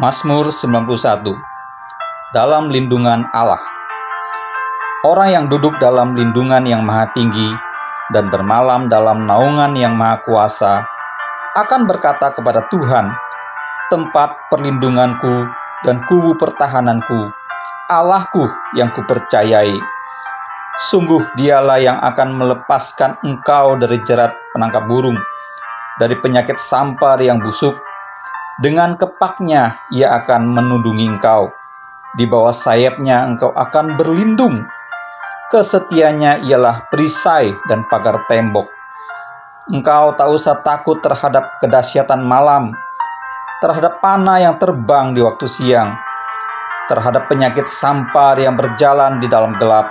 Mazmur 91. Dalam lindungan Allah. Orang yang duduk dalam lindungan yang maha tinggi dan bermalam dalam naungan yang maha kuasa akan berkata kepada Tuhan, tempat perlindunganku dan kubu pertahananku, Allahku yang kupercayai. Sungguh dialah yang akan melepaskan engkau dari jerat penangkap burung, dari penyakit sampar yang busuk. Dengan kepaknya ia akan menundungi engkau. Di bawah sayapnya engkau akan berlindung. Kesetiaannya ialah perisai dan pagar tembok. Engkau tak usah takut terhadap kedahsyatan malam, terhadap panah yang terbang di waktu siang, terhadap penyakit sampar yang berjalan di dalam gelap,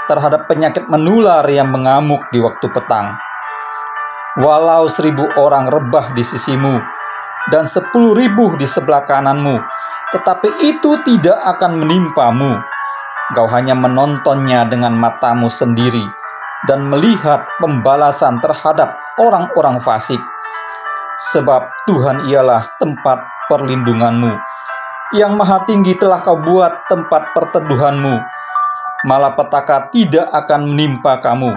terhadap penyakit menular yang mengamuk di waktu petang. Walau 1.000 orang rebah di sisimu dan 10.000 di sebelah kananmu, tetapi itu tidak akan menimpamu. Engkau hanya menontonnya dengan matamu sendiri dan melihat pembalasan terhadap orang-orang fasik. Sebab Tuhan ialah tempat perlindunganmu. Yang Maha Tinggi telah kau buat tempat perteduhanmu. Malapetaka tidak akan menimpa kamu,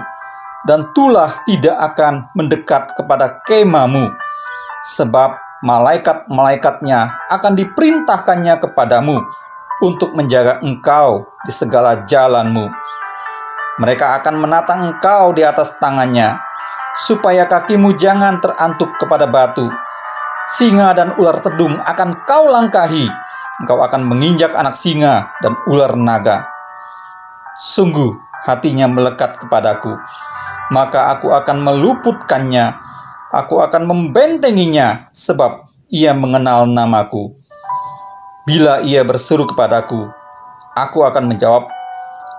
dan tulah tidak akan mendekat kepada kemahmu. Sebab malaikat-malaikatnya akan diperintahkannya kepadamu untuk menjaga engkau di segala jalanmu. Mereka akan menatang engkau di atas tangannya, supaya kakimu jangan terantuk kepada batu. Singa dan ular tedung akan kau langkahi, engkau akan menginjak anak singa dan ular naga. Sungguh hatinya melekat kepadaku, maka aku akan meluputkannya. Aku akan membentenginya, sebab ia mengenal namaku. Bila ia berseru kepadaku, aku akan menjawab.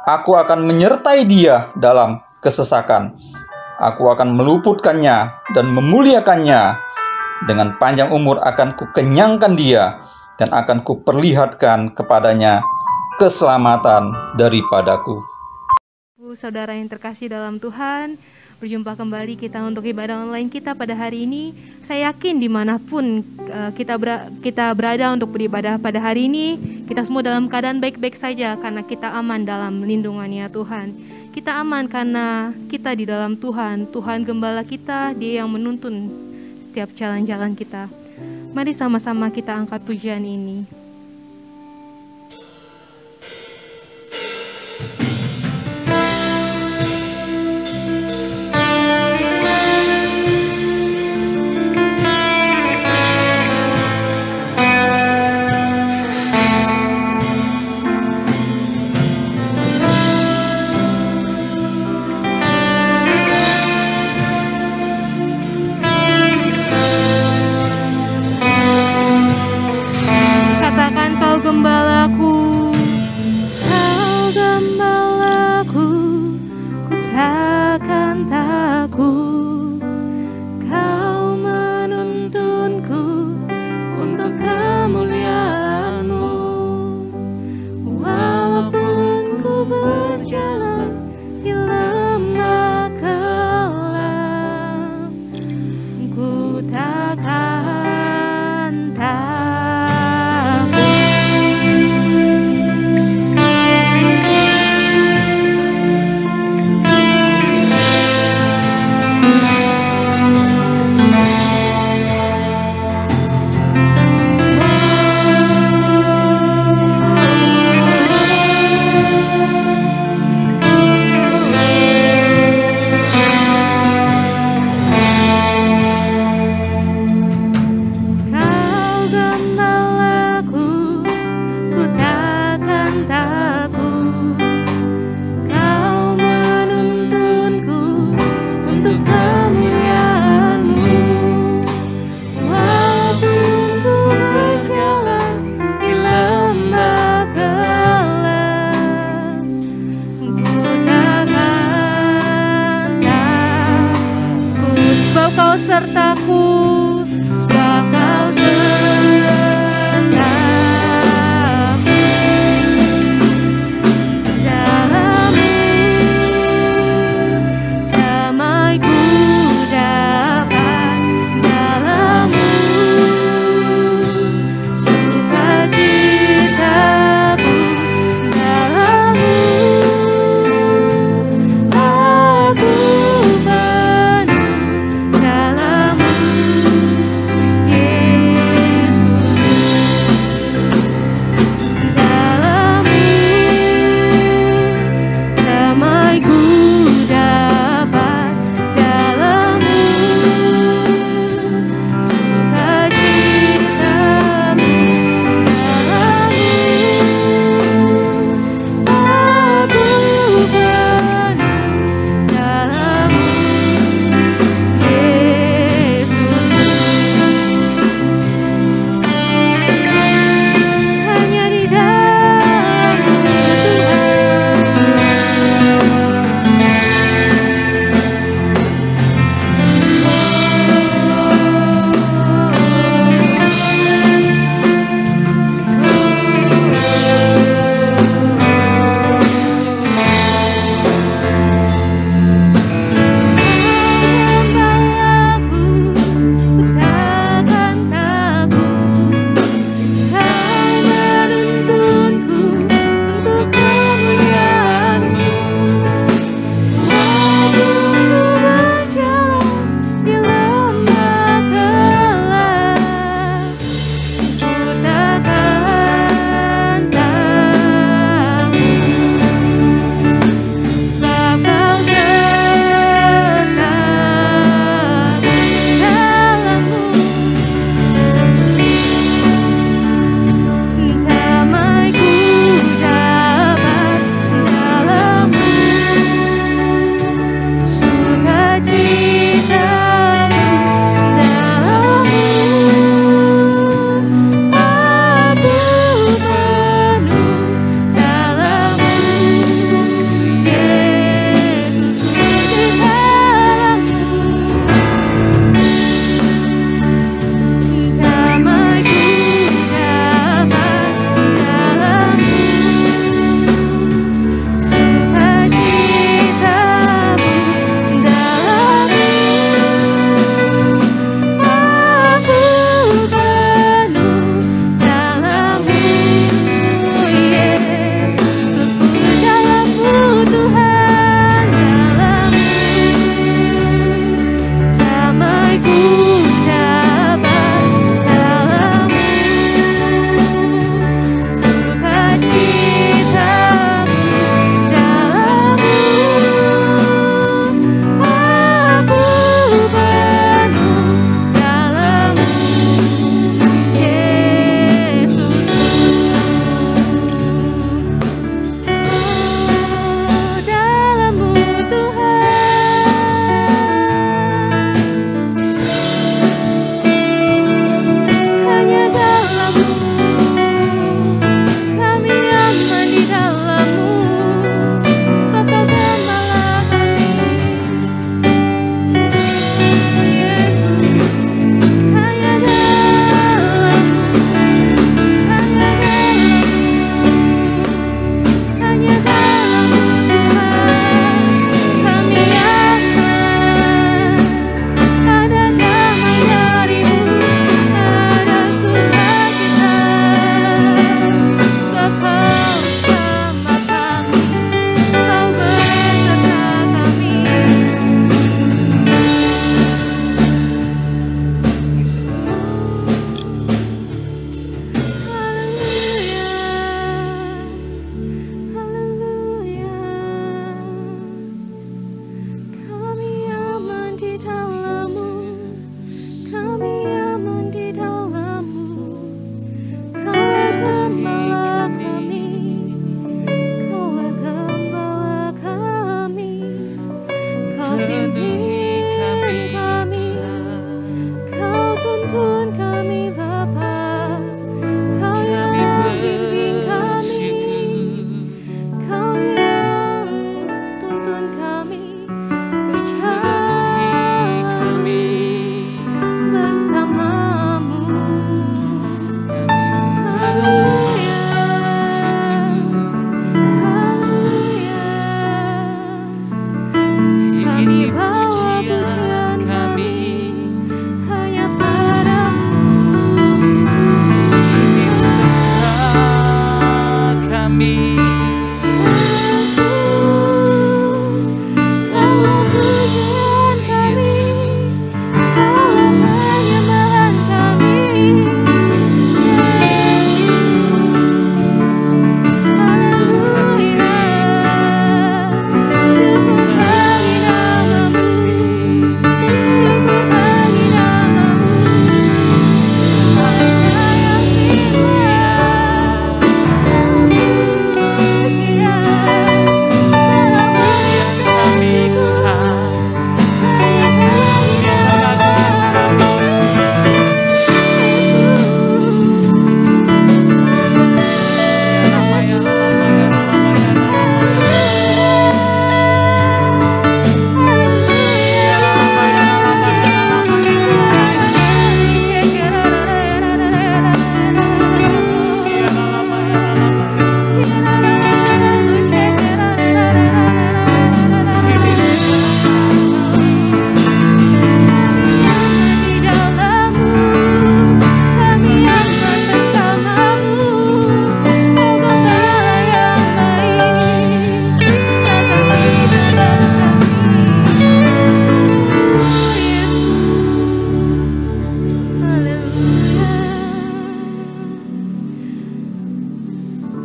Aku akan menyertai dia dalam kesesakan. Aku akan meluputkannya dan memuliakannya. Dengan panjang umur akan kukenyangkan dia, dan akan kuperlihatkan kepadanya keselamatan daripadaku. Saudara yang terkasih dalam Tuhan, berjumpa kembali kita untuk ibadah online kita pada hari ini. Saya yakin dimanapun kita berada untuk beribadah pada hari ini, kita semua dalam keadaan baik-baik saja karena kita aman dalam lindungannya Tuhan. Kita aman karena kita di dalam Tuhan. Tuhan gembala kita, Dia yang menuntun setiap jalan-jalan kita. Mari sama-sama kita angkat pujian ini.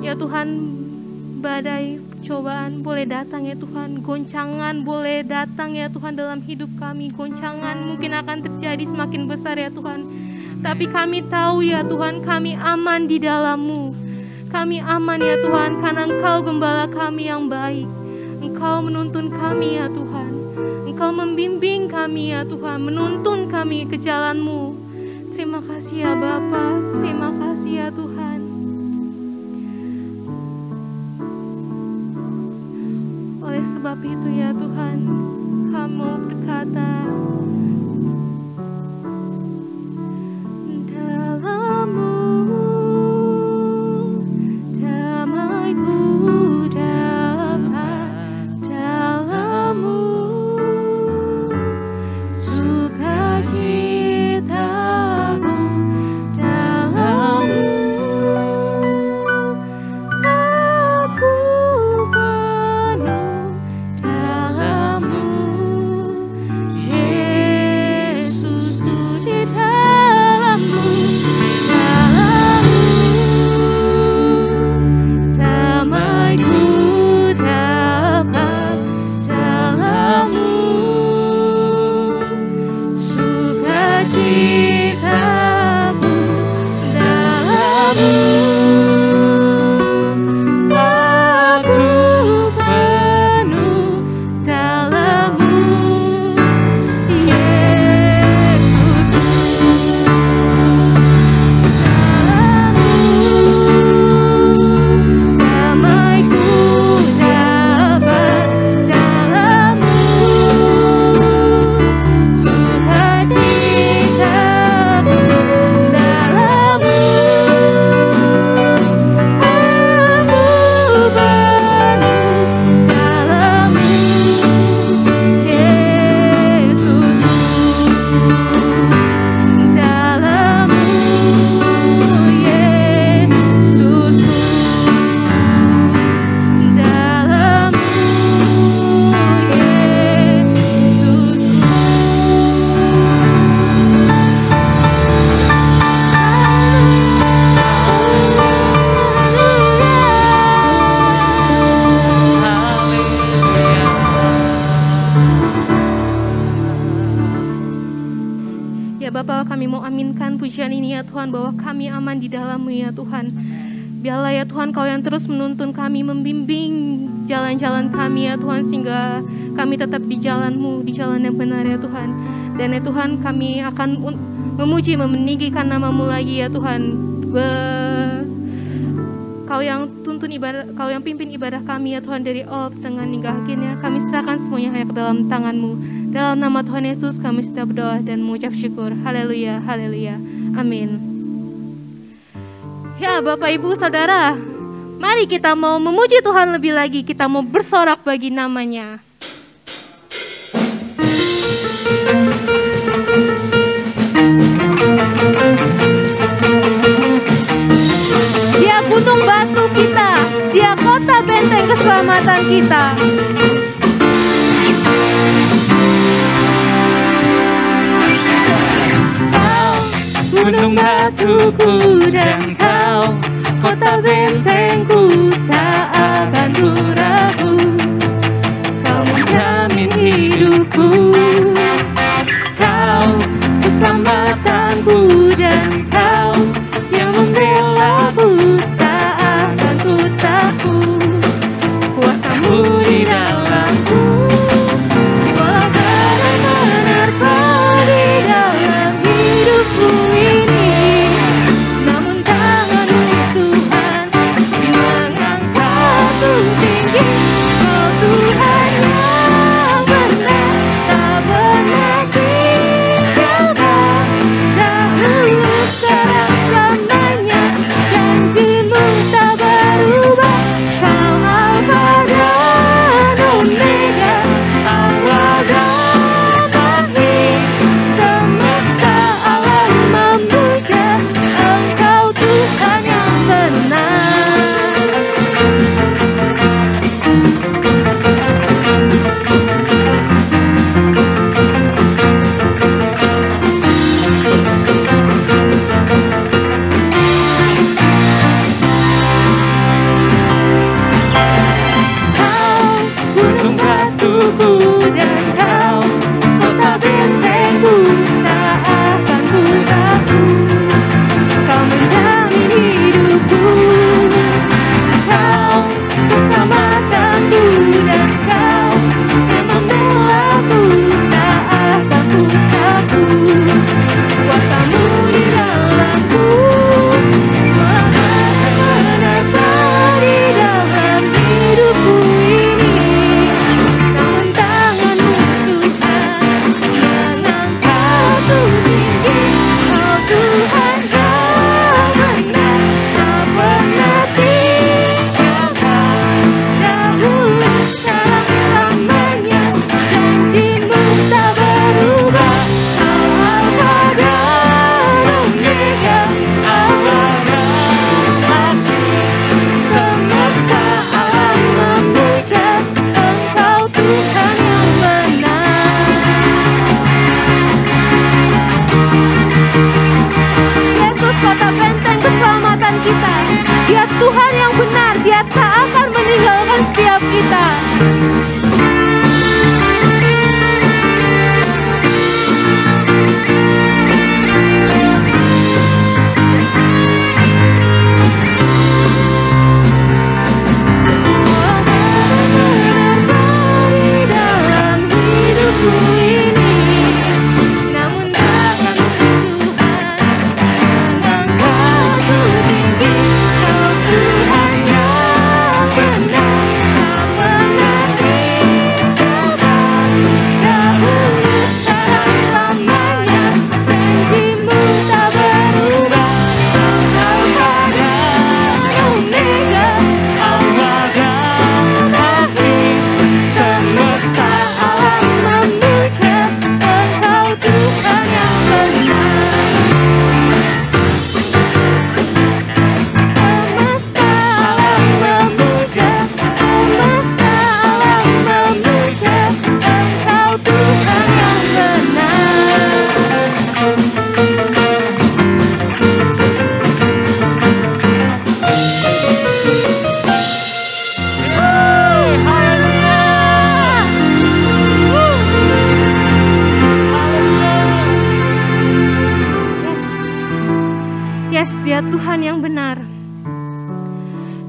Ya Tuhan, badai cobaan boleh datang ya Tuhan, goncangan boleh datang ya Tuhan dalam hidup kami, goncangan mungkin akan terjadi semakin besar ya Tuhan, tapi kami tahu ya Tuhan, kami aman di dalam-Mu. Kami aman ya Tuhan, karena Engkau gembala kami yang baik. Engkau menuntun kami ya Tuhan, Engkau membimbing kami ya Tuhan, menuntun kami ke jalan-Mu. Terima kasih ya Bapa, terima kasih ya Tuhan. Oleh sebab itu ya Tuhan, Kamu berkata, dalam-Mu damai-Ku dapat, dalam-Mu sukacita-Ku, dalam-Mu aku penuh, dalam-Mu Yesusku, di dalam-Mu, dalam-Mu damai-Ku dapat, dalam-Mu sukacita-Ku, dalam-Mu aku penuh, dalam-Mu Yesusku, dalam-Mu damai-Ku dapat, dalam-Mu sukacita-Ku, dalam-Mu aku penuh, dalam-Mu Yesusku, dalam-Mu Yesusku, Ya Bapa, kami mau aminkan pujian ini ya Tuhan, bahwa kami aman di dalam-Mu ya Tuhan. Biarlah ya Tuhan, Kau yang terus menuntun kami, membimbing jalan-jalan kami ya Tuhan, sehingga kami tetap di jalan-Mu, di jalan yang benar ya Tuhan. Dan ya Tuhan, kami akan memuji, meninggikan nama-Mu lagi ya Tuhan. Kau yang tuntun ibadah, Kau yang pimpin ibadah kami ya Tuhan, dari awal pertengahan hingga akhirnya. Kami serahkan semuanya hanya ke dalam tangan-Mu. Dalam nama Tuhan Yesus kami sedang berdoa dan mengucap syukur. Haleluya, haleluya, amin. Ya Bapak Ibu Saudara, mari kita mau memuji Tuhan lebih lagi. Kita mau bersorak bagi nama-Nya. Dia gunung batu kita, Dia kota benteng keselamatan kita. Gunung batuku dan Kau, kota bentengku, tak akan ku ragu. Kau menjamin hidupku, Kau keselamatanku, dan Kau yang membelaku, tak akan ku takut. Kuasa-Mu di dalamku, walau badai menerpa di dalam hidupku ini, namun tak kita. Dia Tuhan yang benar, Dia tak akan meninggalkan setiap kita. Dia Tuhan yang benar.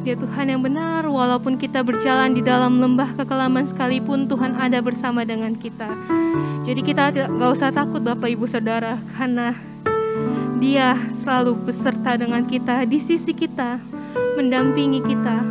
Dia Tuhan yang benar, walaupun kita berjalan di dalam lembah kekelaman sekalipun, Tuhan ada bersama dengan kita. Jadi kita gak usah takut Bapak Ibu Saudara, karena Dia selalu beserta dengan kita, di sisi kita, mendampingi kita.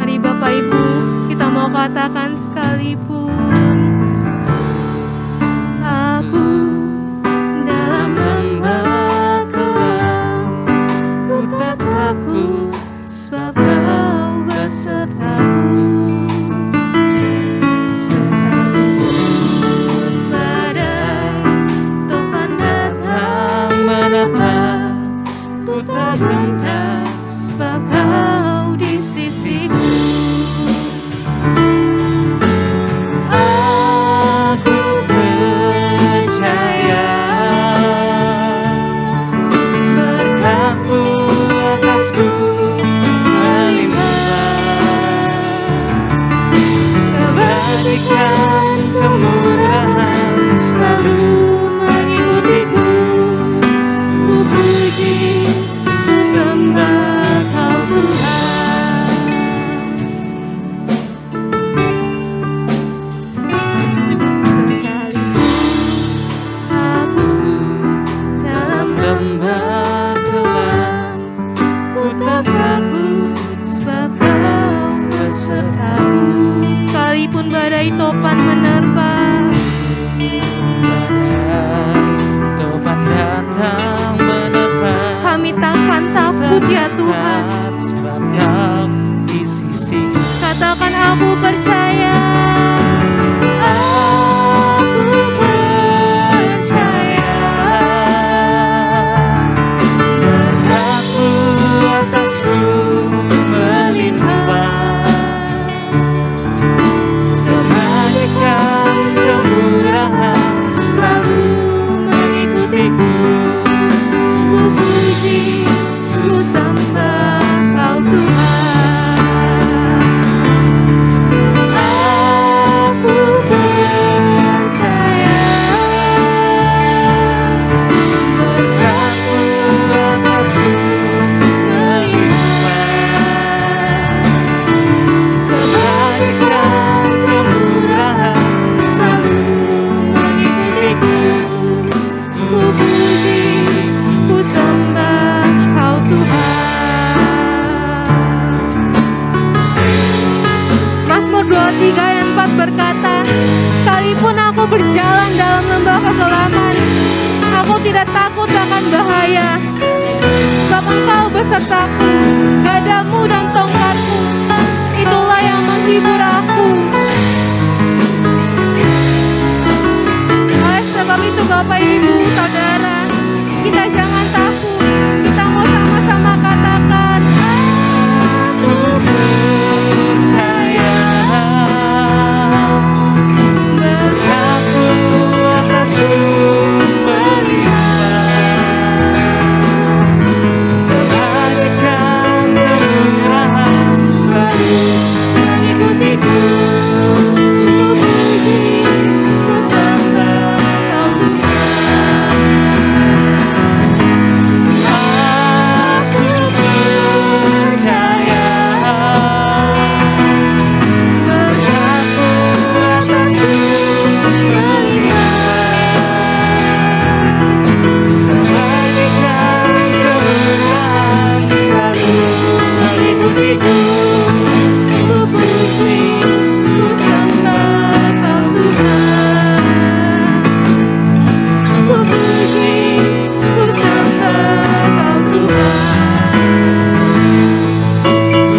Mari Bapak Ibu, kita mau katakan sekalipun aku dalam lembah gelap, ku tak takut sebab Kau besertaku. Sekalipun badai topan datang menatap, ku tak gentar sebab Kau di sisiku. Sekalipun badai topan menerpa, topan datang menerpa, kami takkan takut ya Tuhan, sebab Kau di sisi. Katakan aku percaya. Sembah Kau Tuhan. berjalan dalam lembah kekelaman, aku tidak takut akan bahaya. Sebab Engkau besertaku, gadamu dan tongkatmu, itulah yang menghibur aku. Oleh sebab itu Bapak, Ibu, Saudara, kita jangan takut. Kita mau sama-sama katakan, Aku percaya, berlaku atas sumber iman, kebajikan kemurahan selalu mengikutiku. Ku puji, ku sembah Kau Tuhan. Aku percaya, berlaku atas sumber iman, kebajikan kemurahan selalu mengikutiku. Ku puji, ku sembah Kau Tuhan. Ku puji, ku sembah Kau Tuhan.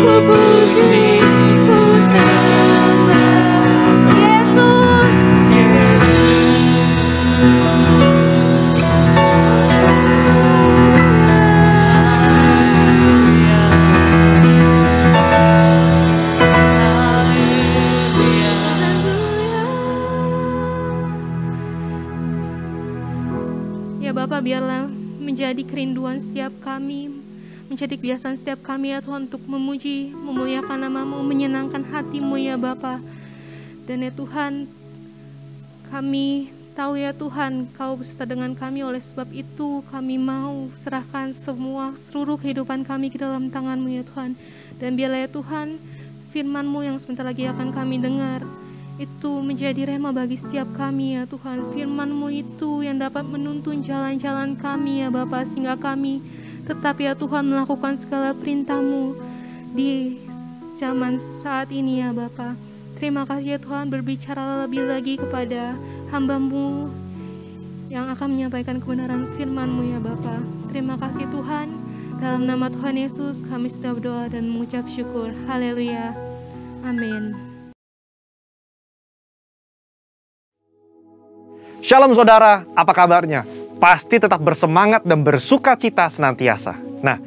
Ku puji, ku sembah Yesus. Ya Bapak, biarlah menjadi kerinduan setiap kami, menjadi kebiasaan setiap kami ya Tuhan, untuk memuji, memuliakan nama-Mu, menyenangkan hati-Mu ya Bapa. Dan ya Tuhan, kami tahu ya Tuhan, Kau beserta dengan kami. Oleh sebab itu kami mau serahkan seluruh kehidupan kami ke dalam tangan-Mu ya Tuhan. Dan biarlah ya Tuhan, firman-Mu yang sebentar lagi akan kami dengar, itu menjadi rema bagi setiap kami ya Tuhan. Firman-Mu itu yang dapat menuntun jalan-jalan kami ya Bapa, sehingga kami tetap ya Tuhan melakukan segala perintah-Mu di zaman saat ini ya Bapa. Terima kasih ya Tuhan, berbicara lebih lagi kepada hamba-Mu yang akan menyampaikan kebenaran firman-Mu ya Bapa. Terima kasih Tuhan, dalam nama Tuhan Yesus kami sudah berdoa dan mengucap syukur. Haleluya, amin. Shalom saudara, apa kabarnya? Pasti tetap bersemangat dan bersuka cita senantiasa. Nah,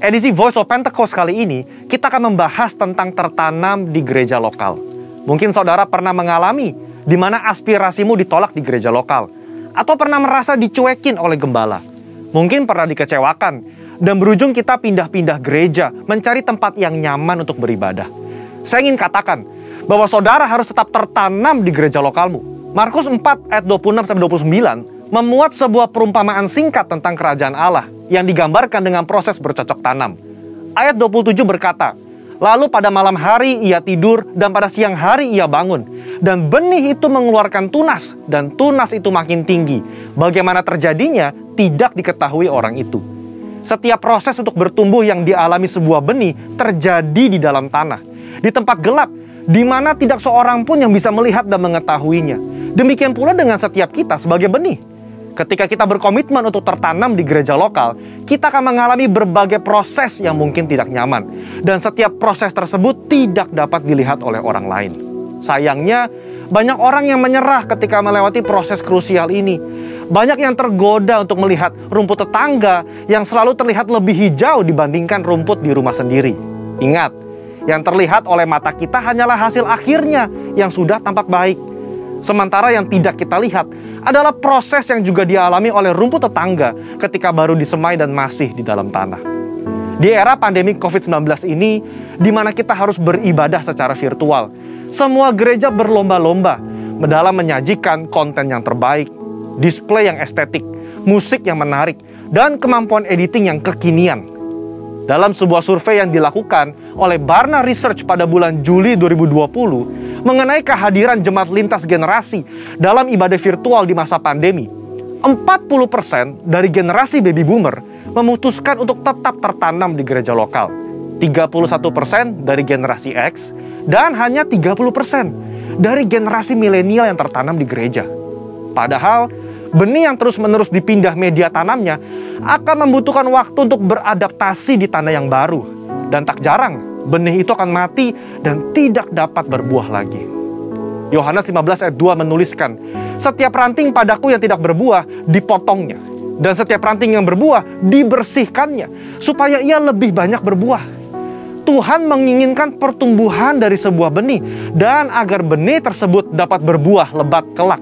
edisi Voice of Pentecost kali ini, kita akan membahas tentang tertanam di gereja lokal. Mungkin saudara pernah mengalami di mana aspirasimu ditolak di gereja lokal, atau pernah merasa dicuekin oleh gembala. Mungkin pernah dikecewakan, dan berujung kita pindah-pindah gereja, mencari tempat yang nyaman untuk beribadah. Saya ingin katakan, bahwa saudara harus tetap tertanam di gereja lokalmu. Markus 4 ayat 26-29 memuat sebuah perumpamaan singkat tentang kerajaan Allah yang digambarkan dengan proses bercocok tanam. Ayat 27 berkata, lalu pada malam hari ia tidur dan pada siang hari ia bangun. Dan benih itu mengeluarkan tunas dan tunas itu makin tinggi. Bagaimana terjadinya tidak diketahui orang itu. Setiap proses untuk bertumbuh yang dialami sebuah benih terjadi di dalam tanah. Di tempat gelap, di mana tidak seorang pun yang bisa melihat dan mengetahuinya. Demikian pula dengan setiap kita sebagai benih. Ketika kita berkomitmen untuk tertanam di gereja lokal, kita akan mengalami berbagai proses yang mungkin tidak nyaman. Dan setiap proses tersebut tidak dapat dilihat oleh orang lain. Sayangnya, banyak orang yang menyerah ketika melewati proses krusial ini. Banyak yang tergoda untuk melihat rumput tetangga yang selalu terlihat lebih hijau dibandingkan rumput di rumah sendiri. Ingat, yang terlihat oleh mata kita hanyalah hasil akhirnya yang sudah tampak baik. Sementara yang tidak kita lihat adalah proses yang juga dialami oleh rumput tetangga ketika baru disemai dan masih di dalam tanah. Di era pandemi COVID-19 ini, di mana kita harus beribadah secara virtual, semua gereja berlomba-lomba dalam menyajikan konten yang terbaik, display yang estetik, musik yang menarik, dan kemampuan editing yang kekinian. Dalam sebuah survei yang dilakukan oleh Barna Research pada bulan Juli 2020, mengenai kehadiran jemaat lintas generasi dalam ibadah virtual di masa pandemi, 40% dari generasi baby boomer memutuskan untuk tetap tertanam di gereja lokal, 31% dari generasi X, dan hanya 30% dari generasi milenial yang tertanam di gereja. Padahal, benih yang terus-menerus dipindah media tanamnya akan membutuhkan waktu untuk beradaptasi di tanah yang baru. Dan tak jarang, benih itu akan mati dan tidak dapat berbuah lagi. Yohanes 15 ayat 2 menuliskan, "Setiap ranting padaku yang tidak berbuah, dipotongnya. Dan setiap ranting yang berbuah, dibersihkannya, supaya ia lebih banyak berbuah." Tuhan menginginkan pertumbuhan dari sebuah benih, dan agar benih tersebut dapat berbuah lebat kelak.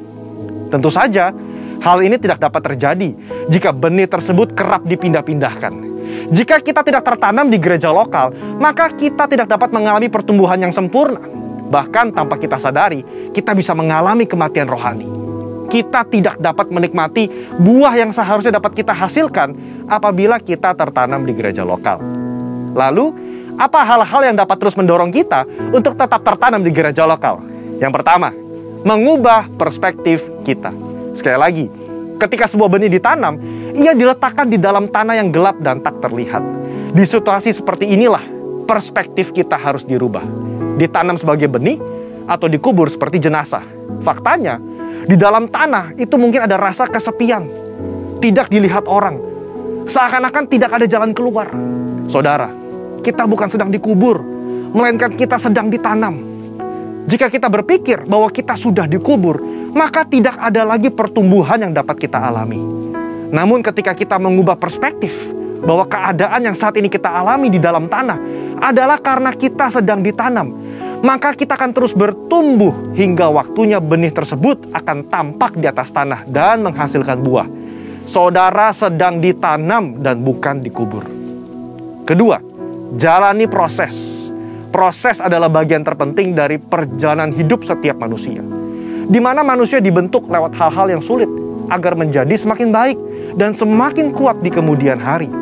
Tentu saja, hal ini tidak dapat terjadi jika benih tersebut kerap dipindah-pindahkan. Jika kita tidak tertanam di gereja lokal, maka kita tidak dapat mengalami pertumbuhan yang sempurna. Bahkan tanpa kita sadari, kita bisa mengalami kematian rohani. Kita tidak dapat menikmati buah yang seharusnya dapat kita hasilkan apabila kita tertanam di gereja lokal. Lalu, apa hal-hal yang dapat terus mendorong kita untuk tetap tertanam di gereja lokal? Yang pertama, mengubah perspektif kita. Sekali lagi, ketika sebuah benih ditanam, ia diletakkan di dalam tanah yang gelap dan tak terlihat. Di situasi seperti inilah, perspektif kita harus dirubah. Ditanam sebagai benih atau dikubur seperti jenazah. Faktanya, di dalam tanah itu mungkin ada rasa kesepian, tidak dilihat orang, seakan-akan tidak ada jalan keluar. Saudara, kita bukan sedang dikubur, melainkan kita sedang ditanam. Jika kita berpikir bahwa kita sudah dikubur, maka tidak ada lagi pertumbuhan yang dapat kita alami. Namun ketika kita mengubah perspektif bahwa keadaan yang saat ini kita alami di dalam tanah adalah karena kita sedang ditanam, maka kita akan terus bertumbuh hingga waktunya benih tersebut akan tampak di atas tanah dan menghasilkan buah. Saudara sedang ditanam dan bukan dikubur. Kedua, jalani proses. Proses adalah bagian terpenting dari perjalanan hidup setiap manusia, di mana manusia dibentuk lewat hal-hal yang sulit agar menjadi semakin baik dan semakin kuat di kemudian hari.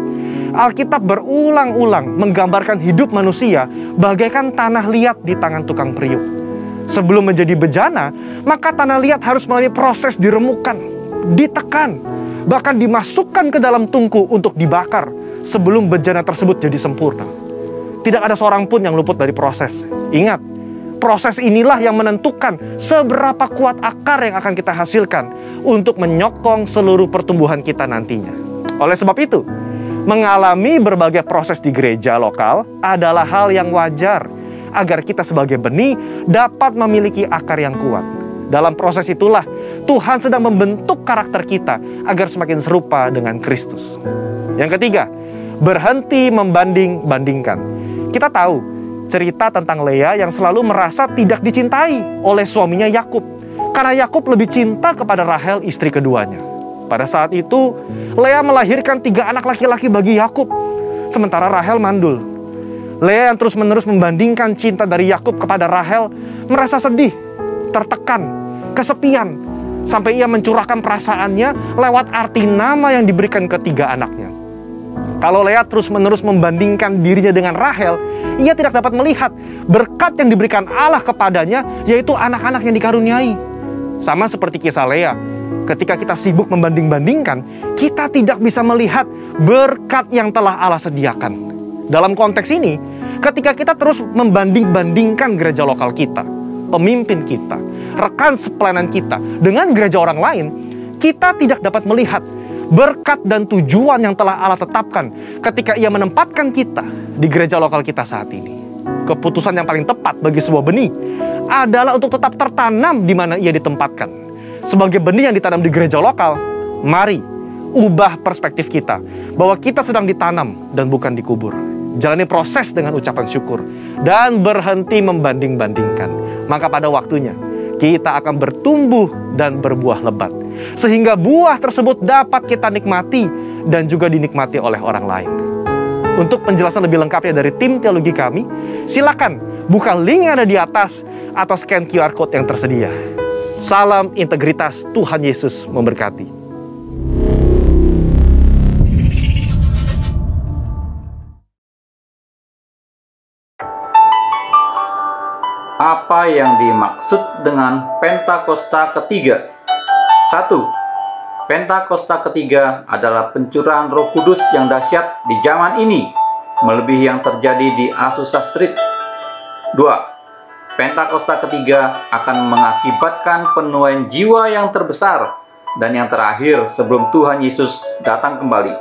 Alkitab berulang-ulang menggambarkan hidup manusia bagaikan tanah liat di tangan tukang periuk. Sebelum menjadi bejana, maka tanah liat harus melalui proses diremukan, ditekan, bahkan dimasukkan ke dalam tungku untuk dibakar sebelum bejana tersebut jadi sempurna. Tidak ada seorang pun yang luput dari proses. Ingat, proses inilah yang menentukan seberapa kuat akar yang akan kita hasilkan untuk menyokong seluruh pertumbuhan kita nantinya. Oleh sebab itu, mengalami berbagai proses di gereja lokal adalah hal yang wajar agar kita sebagai benih dapat memiliki akar yang kuat. Dalam proses itulah Tuhan sedang membentuk karakter kita agar semakin serupa dengan Kristus. Yang ketiga, berhenti membanding-bandingkan. Kita tahu cerita tentang Lea yang selalu merasa tidak dicintai oleh suaminya Yakub, karena Yakub lebih cinta kepada Rahel, istri keduanya. Pada saat itu, Lea melahirkan 3 anak laki-laki bagi Yakub, sementara Rahel mandul. Lea yang terus-menerus membandingkan cinta dari Yakub kepada Rahel merasa sedih, tertekan, kesepian, sampai ia mencurahkan perasaannya lewat arti nama yang diberikan ke 3 anaknya. Kalau Lea terus-menerus membandingkan dirinya dengan Rahel, ia tidak dapat melihat berkat yang diberikan Allah kepadanya, yaitu anak-anak yang dikaruniai. Sama seperti kisah Lea, ketika kita sibuk membanding-bandingkan, kita tidak bisa melihat berkat yang telah Allah sediakan. Dalam konteks ini, ketika kita terus membanding-bandingkan gereja lokal kita, pemimpin kita, rekan sepelayanan kita dengan gereja orang lain, kita tidak dapat melihat berkat dan tujuan yang telah Allah tetapkan ketika ia menempatkan kita di gereja lokal kita saat ini. Keputusan yang paling tepat bagi sebuah benih adalah untuk tetap tertanam di mana ia ditempatkan. Sebagai benih yang ditanam di gereja lokal, mari ubah perspektif kita bahwa kita sedang ditanam dan bukan dikubur. Jalani proses dengan ucapan syukur dan berhenti membanding-bandingkan. Maka pada waktunya kita akan bertumbuh dan berbuah lebat, sehingga buah tersebut dapat kita nikmati dan juga dinikmati oleh orang lain. Untuk penjelasan lebih lengkapnya dari tim teologi kami, silakan buka link yang ada di atas atau scan QR Code yang tersedia. Salam integritas, Tuhan Yesus memberkati. Apa yang dimaksud dengan Pentakosta ketiga? 1. Pentakosta ketiga adalah pencurahan Roh Kudus yang dahsyat di zaman ini, melebihi yang terjadi di Azusa Street. 2. Pentakosta ketiga akan mengakibatkan penuaian jiwa yang terbesar dan yang terakhir sebelum Tuhan Yesus datang kembali.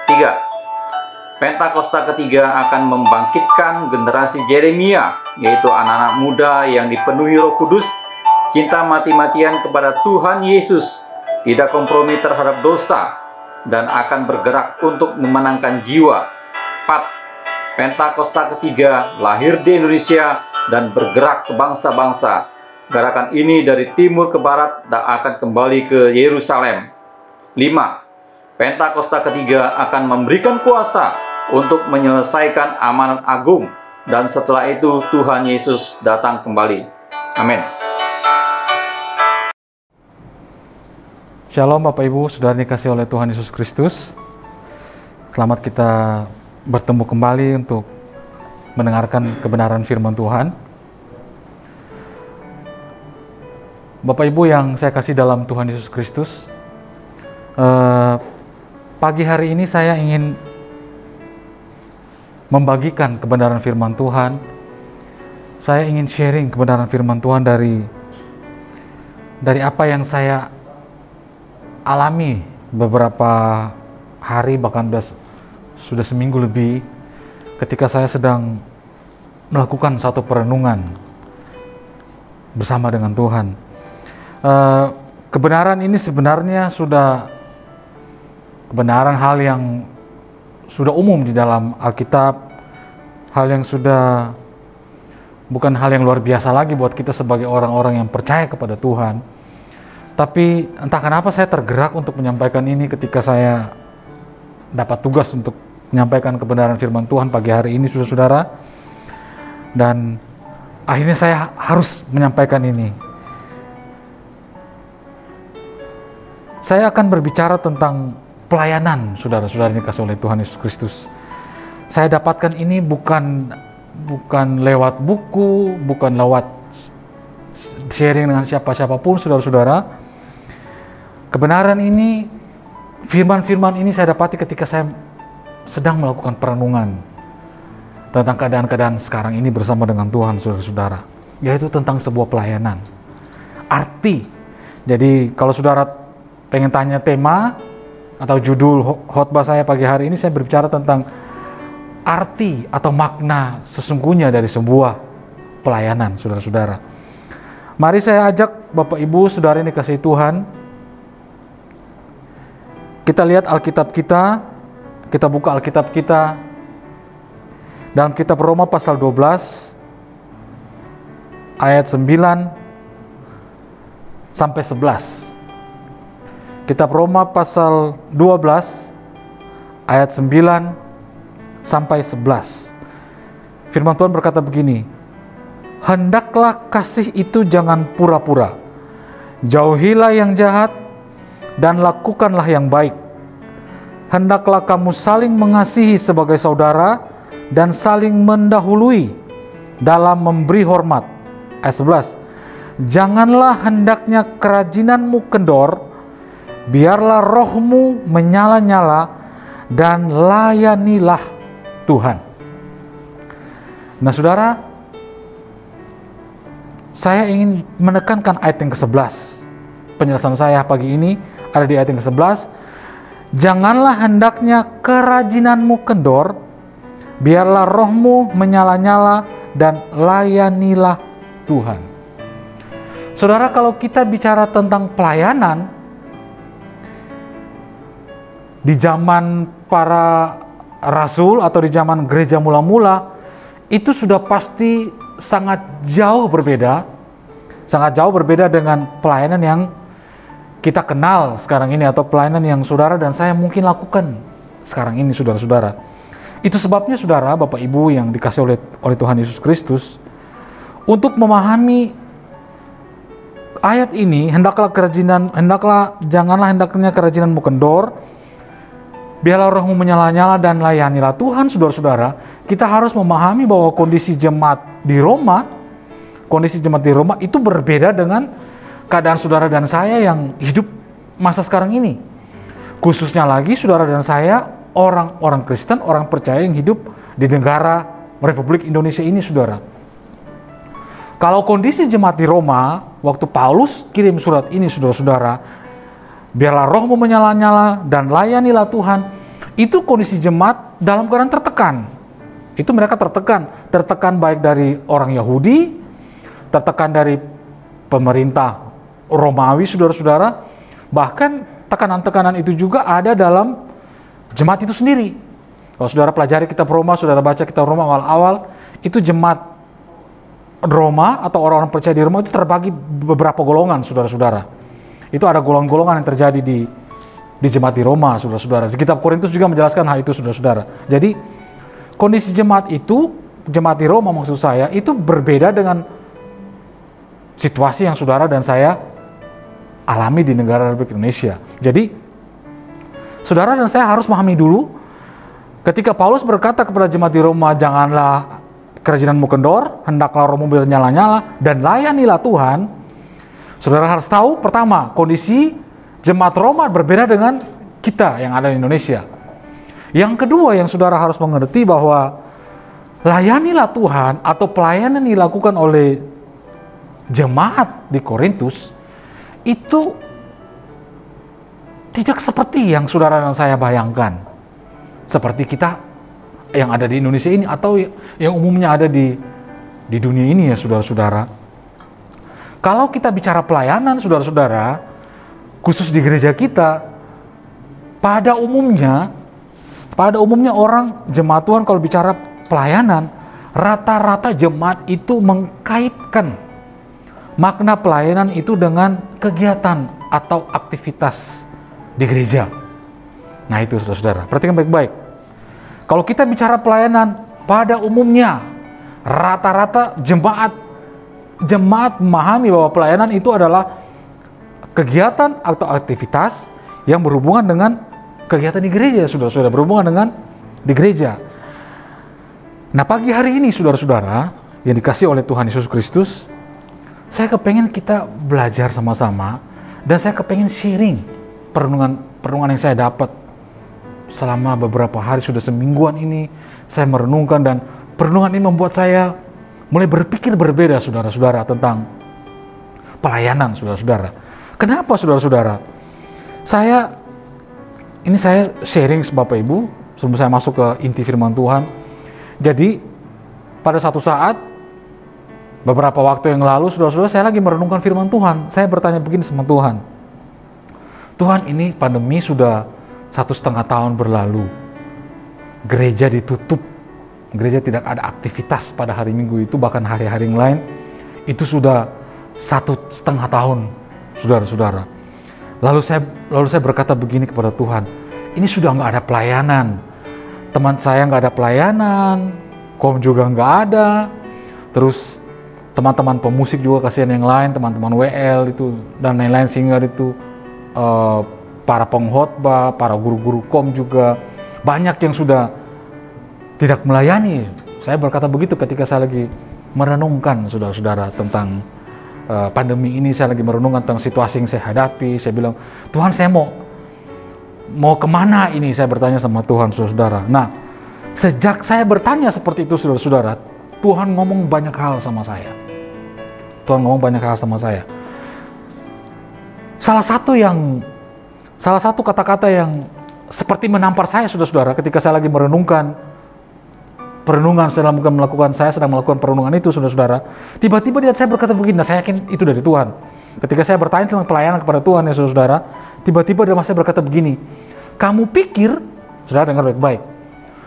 3. Pentakosta ketiga akan membangkitkan generasi Yeremia, yaitu anak-anak muda yang dipenuhi Roh Kudus, cinta mati-matian kepada Tuhan Yesus, tidak kompromi terhadap dosa, dan akan bergerak untuk memenangkan jiwa. 4. Pentakosta ketiga lahir di Indonesia dan bergerak ke bangsa-bangsa. Gerakan ini dari timur ke barat dan akan kembali ke Yerusalem. 5. Pentakosta ketiga akan memberikan kuasa untuk menyelesaikan amanat agung, dan setelah itu Tuhan Yesus datang kembali. Amin. Shalom Bapak Ibu, Saudara dikasih oleh Tuhan Yesus Kristus. Selamat kita bertemu kembali untuk mendengarkan kebenaran firman Tuhan. Bapak Ibu yang saya kasih dalam Tuhan Yesus Kristus, pagi hari ini saya ingin membagikan kebenaran firman Tuhan. Saya ingin sharing kebenaran firman Tuhan dari apa yang saya alami beberapa hari, bahkan sudah seminggu lebih, ketika saya sedang melakukan satu perenungan bersama dengan Tuhan. Kebenaran ini sebenarnya kebenaran hal yang sudah umum di dalam Alkitab, hal yang bukan hal yang luar biasa lagi buat kita sebagai orang-orang yang percaya kepada Tuhan. Tapi entah kenapa saya tergerak untuk menyampaikan ini ketika saya dapat tugas untuk menyampaikan kebenaran firman Tuhan pagi hari ini, saudara-saudara. Dan akhirnya saya harus menyampaikan ini. Saya akan berbicara tentang pelayanan, saudara-saudara yang dikasih oleh Tuhan Yesus Kristus. Saya dapatkan ini bukan lewat buku, bukan lewat sharing dengan siapa-siapapun, saudara-saudara. Kebenaran ini, firman-firman ini saya dapati ketika saya sedang melakukan perenungan tentang keadaan-keadaan sekarang ini bersama dengan Tuhan, saudara-saudara. Yaitu tentang sebuah pelayanan. Arti. Jadi kalau saudara pengen tanya tema atau judul khotbah saya pagi hari ini, saya berbicara tentang arti atau makna sesungguhnya dari sebuah pelayanan, saudara-saudara. Mari saya ajak Bapak Ibu, saudara yang dikasihi Tuhan, kita lihat Alkitab kita buka Alkitab kita dalam kitab Roma pasal 12 ayat 9 sampai 11. Kitab Roma pasal 12 ayat 9 sampai 11. Firman Tuhan berkata begini, "Hendaklah kasih itu jangan pura-pura. Jauhilah yang jahat dan lakukanlah yang baik. Hendaklah kamu saling mengasihi sebagai saudara dan saling mendahului dalam memberi hormat." Ayat 11. "Janganlah hendaknya kerajinanmu kendor, biarlah rohmu menyala-nyala dan layanilah Tuhan." Nah, saudara, saya ingin menekankan ayat yang ke-11. Penjelasan saya pagi ini ada di ayat yang ke-11. "Janganlah hendaknya kerajinanmu kendor, biarlah rohmu menyala-nyala dan layanilah Tuhan." Saudara, kalau kita bicara tentang pelayanan, di zaman para rasul atau di zaman gereja mula-mula, itu sudah pasti sangat jauh berbeda dengan pelayanan yang kita kenal sekarang ini, atau pelayanan yang saudara dan saya mungkin lakukan sekarang ini, saudara-saudara. Itu sebabnya, saudara, Bapak Ibu yang dikasih oleh Tuhan Yesus Kristus, untuk memahami ayat ini, janganlah hendaknya kerajinanmu kendor, biarlah rohmu menyala-nyala dan layanilah Tuhan. Saudara-saudara, kita harus memahami bahwa kondisi jemaat di Roma itu berbeda dengan keadaan saudara dan saya yang hidup masa sekarang ini. Khususnya lagi saudara dan saya, orang-orang Kristen, orang percaya yang hidup di negara Republik Indonesia ini, saudara. Kalau kondisi jemaat di Roma, waktu Paulus kirim surat ini saudara-saudara, biarlah rohmu menyala-nyala dan layanilah Tuhan, itu kondisi jemaat dalam keadaan tertekan. Itu mereka tertekan baik dari orang Yahudi, tertekan dari pemerintah Romawi saudara-saudara, bahkan tekanan-tekanan itu juga ada dalam jemaat itu sendiri. Kalau saudara pelajari kitab Roma, saudara baca kitab Roma awal-awal, itu jemaat Roma atau orang-orang percaya di Roma itu terbagi beberapa golongan, saudara-saudara. Itu ada golongan-golongan yang terjadi di jemaat di Roma, saudara-saudara. Di kitab Korintus juga menjelaskan hal itu, saudara-saudara. Jadi kondisi jemaat itu, jemaat di Roma maksud saya, itu berbeda dengan situasi yang saudara dan saya alami di negara Republik Indonesia. Jadi saudara dan saya harus memahami dulu, ketika Paulus berkata kepada jemaat di Roma, janganlah kerajinanmu kendor, hendaklah rohmu bernyala-nyala, dan layanilah Tuhan. Saudara harus tahu, pertama, kondisi jemaat Roma berbeda dengan kita yang ada di Indonesia. Yang kedua yang saudara harus mengerti bahwa layanilah Tuhan atau pelayanan dilakukan oleh jemaat di Korintus itu tidak seperti yang saudara dan saya bayangkan. Seperti kita yang ada di Indonesia ini atau yang umumnya ada di dunia ini ya saudara-saudara. Kalau kita bicara pelayanan saudara-saudara, khusus di gereja kita, pada umumnya orang jemaat Tuhan kalau bicara pelayanan, rata-rata jemaat itu mengkaitkan makna pelayanan itu dengan kegiatan atau aktivitas di gereja. Nah itu saudara-saudara, perhatikan baik-baik. Kalau kita bicara pelayanan, pada umumnya rata-rata jemaat memahami bahwa pelayanan itu adalah kegiatan atau aktivitas yang berhubungan dengan kegiatan di gereja, saudara-saudara, berhubungan dengan di gereja. Nah pagi hari ini saudara-saudara yang dikasih oleh Tuhan Yesus Kristus, saya kepengen kita belajar sama-sama dan saya kepengen sharing perenungan yang saya dapat selama beberapa hari, sudah semingguan ini saya merenungkan, dan perenungan ini membuat saya mulai berpikir berbeda saudara-saudara tentang pelayanan saudara-saudara. Kenapa saudara-saudara? Saya sharing Bapak Ibu sebelum saya masuk ke inti firman Tuhan. Jadi pada satu saat beberapa waktu yang lalu saudara-saudara, saya lagi merenungkan firman Tuhan. Saya bertanya begini sama Tuhan. Tuhan, ini pandemi sudah 1,5 tahun berlalu, gereja ditutup, gereja tidak ada aktivitas pada hari Minggu itu, bahkan hari-hari yang lain, itu sudah 1,5 tahun, saudara-saudara. Lalu saya berkata begini kepada Tuhan, ini sudah nggak ada pelayanan, teman saya nggak ada pelayanan, kom juga nggak ada, terus teman-teman pemusik juga kasihan yang lain, teman-teman WL itu dan lain-lain, sehingga itu para pengkhotbah, para guru-guru kom juga banyak yang sudah tidak melayani. Saya berkata begitu ketika saya lagi merenungkan saudara-saudara tentang pandemi ini. Saya lagi merenungkan tentang situasi yang saya hadapi. Saya bilang, Tuhan, saya mau kemana ini? Saya bertanya sama Tuhan, saudara-saudara. Nah, sejak saya bertanya seperti itu saudara-saudara, Tuhan ngomong banyak hal sama saya. Tuhan ngomong banyak hal sama saya. Salah satu kata-kata yang seperti menampar saya saudara-saudara ketika saya lagi saya sedang melakukan perenungan itu saudara-saudara. Tiba-tiba di hati saya berkata begini, nah saya yakin itu dari Tuhan. Ketika saya bertanya tentang pelayanan kepada Tuhan ya saudara-saudara, tiba-tiba dalam hati saya berkata begini, kamu pikir, saudara dengar baik-baik,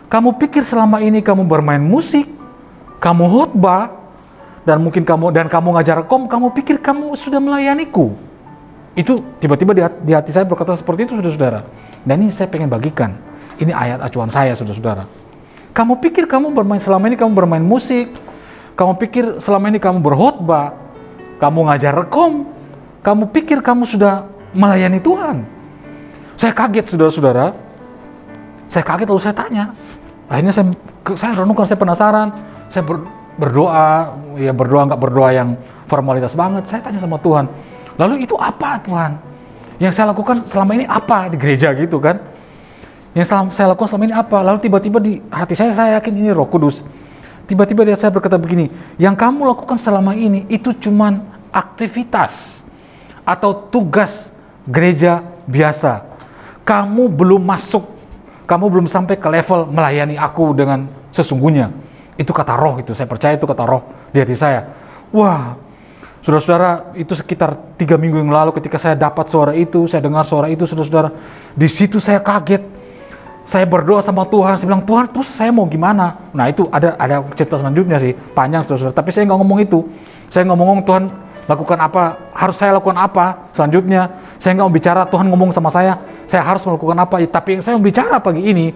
kamu pikir selama ini kamu bermain musik, kamu khotbah, dan mungkin kamu ngajar kom, kamu pikir kamu sudah melayaniku. Itu tiba-tiba di hati saya berkata seperti itu saudara-saudara. Dan ini saya pengen bagikan. Ini ayat acuan saya saudara-saudara. Kamu pikir selama ini kamu bermain musik, kamu pikir selama ini kamu berkhotbah, kamu ngajar rekom, kamu pikir kamu sudah melayani Tuhan. Saya kaget saudara-saudara. Saya kaget lalu saya tanya. Akhirnya saya renungkan, saya penasaran, saya berdoa nggak berdoa yang formalitas banget. Saya tanya sama Tuhan. Lalu itu apa Tuhan? Yang saya lakukan selama ini apa di gereja gitu kan? Yang saya lakukan selama ini apa? Lalu tiba-tiba di hati saya yakin ini Roh Kudus. tiba-tiba dia saya berkata begini, yang kamu lakukan selama ini itu cuman aktivitas atau tugas gereja biasa. Kamu belum masuk, kamu belum sampai ke level melayani aku dengan sesungguhnya. Itu kata roh itu, saya percaya itu kata roh di hati saya. Wah, saudara-saudara, itu sekitar 3 minggu yang lalu ketika saya dapat suara itu, saya dengar suara itu, saudara-saudara, di situ saya kaget. Saya berdoa sama Tuhan, saya bilang, Tuhan, terus saya mau gimana? Nah, itu ada cerita selanjutnya sih, panjang, saudara-saudara. Tapi saya nggak ngomong itu. Saya nggak ngomong, Tuhan, lakukan apa, harus saya lakukan apa selanjutnya. Saya nggak mau bicara, Tuhan ngomong sama saya harus melakukan apa. Tapi yang saya mau bicara pagi ini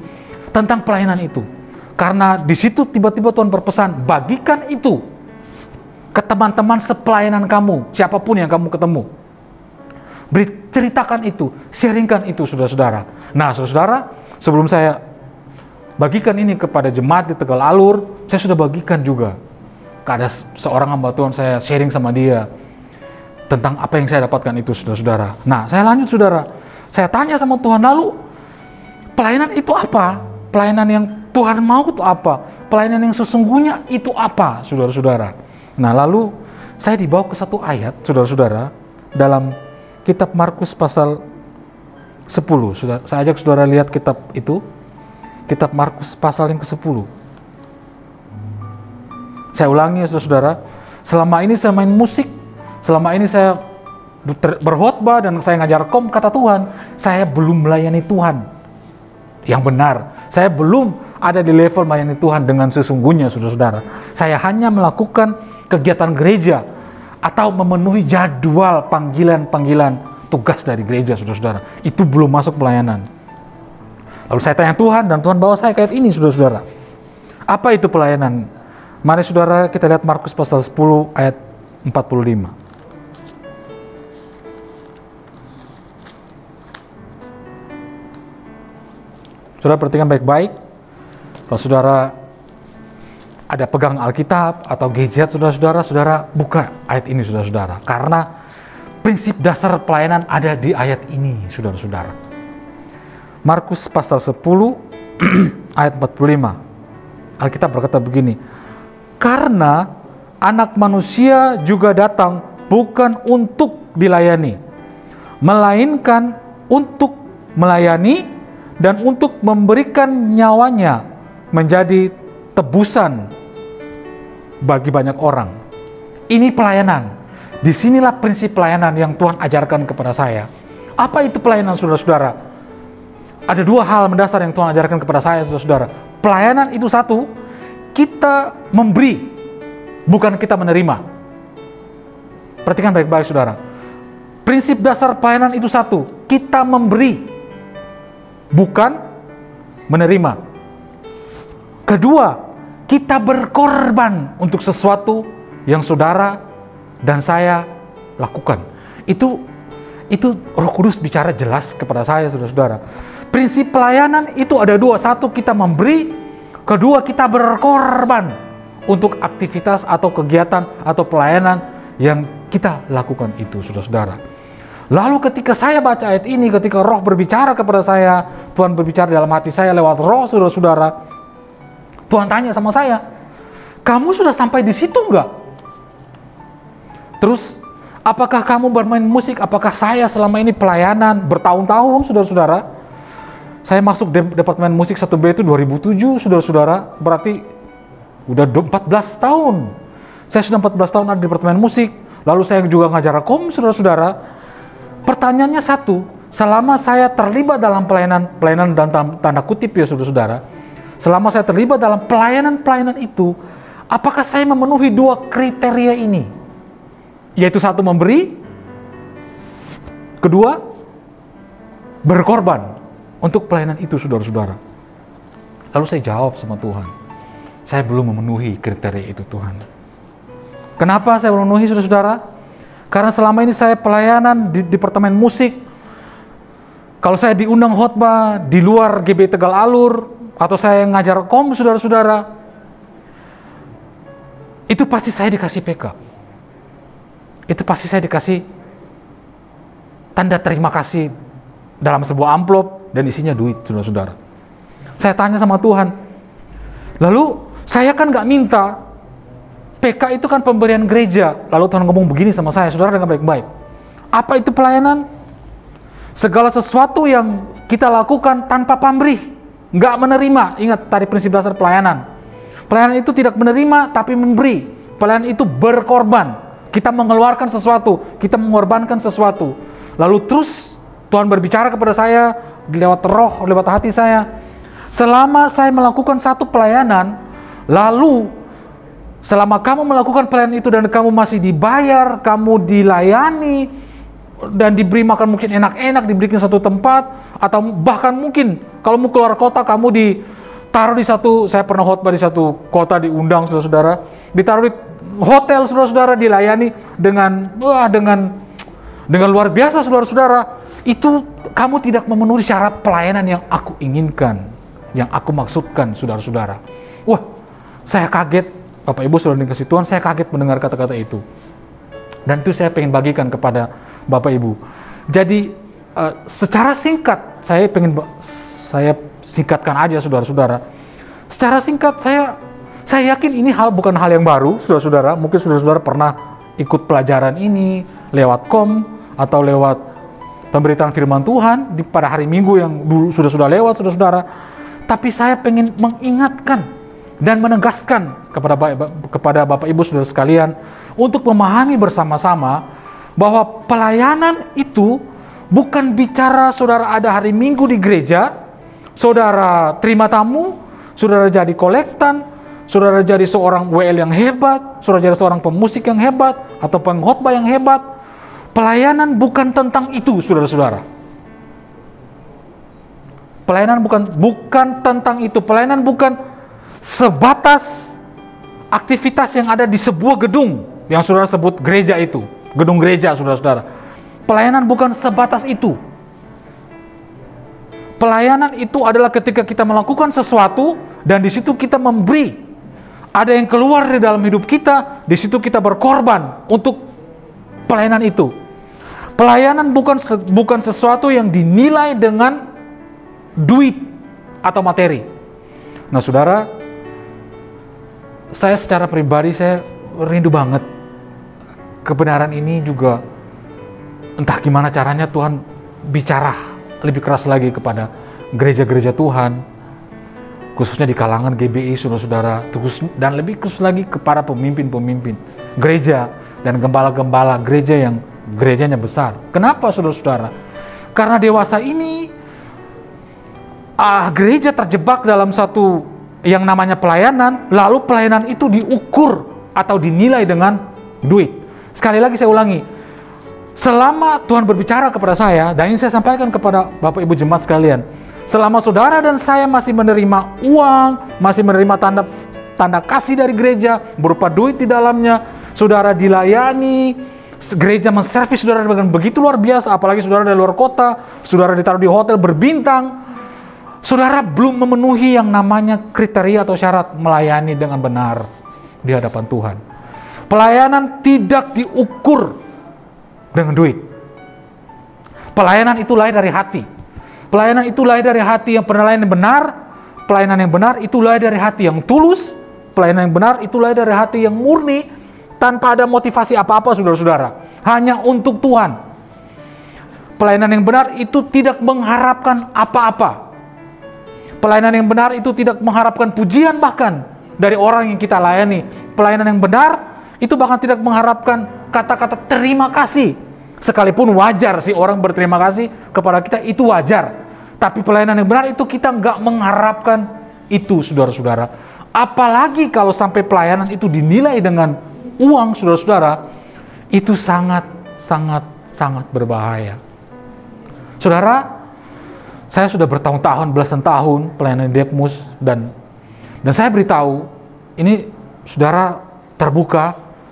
tentang pelayanan itu. Karena di situ tiba-tiba Tuhan berpesan, bagikan itu ke teman-teman sepelayanan kamu, siapapun yang kamu ketemu. Ceritakan itu, sharingkan itu, saudara-saudara. Nah, saudara-saudara, sebelum saya bagikan ini kepada jemaat di Tegal Alur, saya sudah bagikan juga. Ada seorang hamba Tuhan, saya sharing sama dia tentang apa yang saya dapatkan itu, saudara-saudara. Nah, saya lanjut, saudara. Saya tanya sama Tuhan, lalu pelayanan itu apa? Pelayanan yang Tuhan mau itu apa? Pelayanan yang sesungguhnya itu apa, saudara-saudara? Nah, lalu saya dibawa ke satu ayat, saudara-saudara, dalam kitab Markus pasal 10. Saya ajak saudara lihat kitab itu, kitab Markus pasal yang ke-10. Saya ulangi, saudara-saudara, selama ini saya main musik, selama ini saya berkhotbah dan saya ngajar kata Tuhan, saya belum melayani Tuhan yang benar. Saya belum ada di level melayani Tuhan dengan sesungguhnya, saudara-saudara. Saya hanya melakukan kegiatan gereja atau memenuhi jadwal panggilan-panggilan tugas dari gereja, saudara-saudara. Itu belum masuk pelayanan. Lalu saya tanya Tuhan, dan Tuhan bawa saya kayak ini, saudara-saudara. Apa itu pelayanan? Mari saudara kita lihat Markus pasal 10 ayat 45. Saudara perhatikan baik-baik. Kalau saudara ada pegang Alkitab atau gadget, saudara buka ayat ini, saudara-saudara. Karena prinsip dasar pelayanan ada di ayat ini, saudara-saudara. Markus pasal 10 ayat 45. Alkitab berkata begini, karena anak manusia juga datang bukan untuk dilayani, melainkan untuk melayani dan untuk memberikan nyawanya menjadi tebusan bagi banyak orang. Ini pelayanan. Disinilah prinsip pelayanan yang Tuhan ajarkan kepada saya. Apa itu pelayanan, saudara-saudara? Ada 2 hal mendasar yang Tuhan ajarkan kepada saya, saudara-saudara. Pelayanan itu satu, kita memberi, bukan kita menerima. Perhatikan baik-baik, saudara. Prinsip dasar pelayanan itu satu, kita memberi, bukan menerima. Kedua, kita berkorban untuk sesuatu yang saudara dan saya lakukan. Itu Roh Kudus bicara jelas kepada saya, saudara-saudara. Prinsip pelayanan itu ada 2. Satu, kita memberi. Kedua, kita berkorban untuk aktivitas atau kegiatan atau pelayanan yang kita lakukan itu, saudara-saudara. Lalu ketika saya baca ayat ini, ketika Roh berbicara kepada saya, Tuhan berbicara dalam hati saya lewat Roh, saudara-saudara, Tuhan tanya sama saya, kamu sudah sampai di situ enggak? Terus, apakah kamu bermain musik? Apakah saya selama ini pelayanan bertahun-tahun, saudara-saudara? Saya masuk departemen musik 1B itu 2007, saudara-saudara, berarti udah 14 tahun. Saya sudah 14 tahun ada di departemen musik, lalu saya juga ngajar kom, saudara-saudara. Pertanyaannya satu, selama saya terlibat dalam pelayanan dan tanda kutip ya, saudara-saudara, selama saya terlibat dalam pelayanan itu, apakah saya memenuhi 2 kriteria ini? Yaitu satu, memberi, kedua, berkorban untuk pelayanan itu, saudara-saudara. Lalu saya jawab sama Tuhan, saya belum memenuhi kriteria itu, Tuhan. Kenapa saya belum memenuhi, saudara-saudara? Karena selama ini saya pelayanan di departemen musik. Kalau saya diundang khotbah di luar GB Tegal Alur, atau saya ngajar kom, saudara-saudara, itu pasti saya dikasih PK. Itu pasti saya dikasih tanda terima kasih dalam sebuah amplop dan isinya duit, saudara-saudara. Saya tanya sama Tuhan, lalu Saya kan nggak minta. PK itu kan pemberian gereja. Lalu Tuhan ngomong begini sama saya, saudara dengan baik-baik. Apa itu pelayanan? Segala sesuatu yang kita lakukan tanpa pamrih, nggak menerima. Ingat tadi prinsip dasar pelayanan. Pelayanan itu tidak menerima tapi memberi. Pelayanan itu berkorban. Kita mengeluarkan sesuatu, kita mengorbankan sesuatu. Lalu terus Tuhan berbicara kepada saya lewat roh, lewat hati saya. Selama saya melakukan satu pelayanan, lalu selama kamu melakukan pelayanan itu dan kamu masih dibayar, kamu dilayani, dan diberi makan mungkin enak-enak, diberikan satu tempat, atau bahkan mungkin kalau mau keluar kota kamu ditaruh di satu, saya pernah khotbah di satu kota, diundang saudara-saudara, ditaruh di hotel saudara-saudara, dilayani dengan luar biasa saudara-saudara. Itu kamu tidak memenuhi syarat pelayanan yang aku inginkan, yang aku maksudkan saudara-saudara. Wah, saya kaget, Bapak Ibu saudara dikasih Tuhan, saya kaget mendengar kata-kata itu. Dan itu saya pengen bagikan kepada Bapak Ibu. Jadi secara singkat, saya singkatkan aja saudara-saudara. Secara singkat saya yakin ini bukan hal yang baru, saudara-saudara. Mungkin saudara-saudara pernah ikut pelajaran ini lewat atau lewat pemberitaan firman Tuhan pada hari Minggu yang dulu sudah lewat, saudara-saudara. Tapi saya pengen mengingatkan dan menegaskan kepada Bapak Ibu saudara sekalian untuk memahami bersama-sama bahwa pelayanan itu bukan bicara saudara ada hari Minggu di gereja, saudara terima tamu, saudara jadi kolektan, saudara jadi seorang WL yang hebat, saudara jadi seorang pemusik yang hebat, atau pengkhotbah yang hebat. Pelayanan bukan tentang itu, saudara-saudara. Pelayanan bukan tentang itu. Pelayanan bukan sebatas aktivitas yang ada di sebuah gedung yang saudara sebut gereja itu. Gedung gereja, saudara-saudara. Pelayanan bukan sebatas itu. Pelayanan itu adalah ketika kita melakukan sesuatu dan di situ kita memberi. Ada yang keluar dari dalam hidup kita, di situ kita berkorban untuk pelayanan itu. Pelayanan bukan sesuatu yang dinilai dengan duit atau materi. Nah, saudara, saya secara pribadi saya rindu banget kebenaran ini juga. Entah gimana caranya Tuhan bicara lebih keras lagi kepada gereja-gereja Tuhan, khususnya di kalangan GBI, saudara-saudara, dan lebih khusus lagi kepada pemimpin-pemimpin gereja dan gembala-gembala gereja yang gerejanya besar. Kenapa, saudara-saudara? Karena dewasa ini gereja terjebak dalam satu yang namanya pelayanan, lalu pelayanan itu diukur atau dinilai dengan duit. Sekali lagi saya ulangi, selama Tuhan berbicara kepada saya, dan ini saya sampaikan kepada Bapak Ibu jemaat sekalian, selama saudara dan saya masih menerima uang, masih menerima tanda kasih dari gereja, berupa duit di dalamnya, saudara dilayani, gereja menservis saudara dengan begitu luar biasa, apalagi saudara dari luar kota, saudara ditaruh di hotel berbintang, saudara belum memenuhi yang namanya kriteria atau syarat melayani dengan benar di hadapan Tuhan. Pelayanan tidak diukur dengan duit. Pelayanan itu lahir dari hati. Pelayanan itu lahir dari hati yang pelayanan yang benar. Pelayanan yang benar itu lahir dari hati yang tulus. Pelayanan yang benar itu lahir dari hati yang murni, tanpa ada motivasi apa-apa, saudara-saudara. Hanya untuk Tuhan. Pelayanan yang benar itu tidak mengharapkan apa-apa. Pelayanan yang benar itu tidak mengharapkan pujian bahkan dari orang yang kita layani. Pelayanan yang benar itu bahkan tidak mengharapkan kata-kata terima kasih. Sekalipun wajar sih orang berterima kasih kepada kita, itu wajar. Tapi pelayanan yang benar itu kita nggak mengharapkan itu, saudara-saudara. Apalagi kalau sampai pelayanan itu dinilai dengan uang, saudara-saudara, itu sangat berbahaya. Saudara, saya sudah bertahun-tahun, belasan tahun pelayanan di Depmus, dan saya beritahu, ini saudara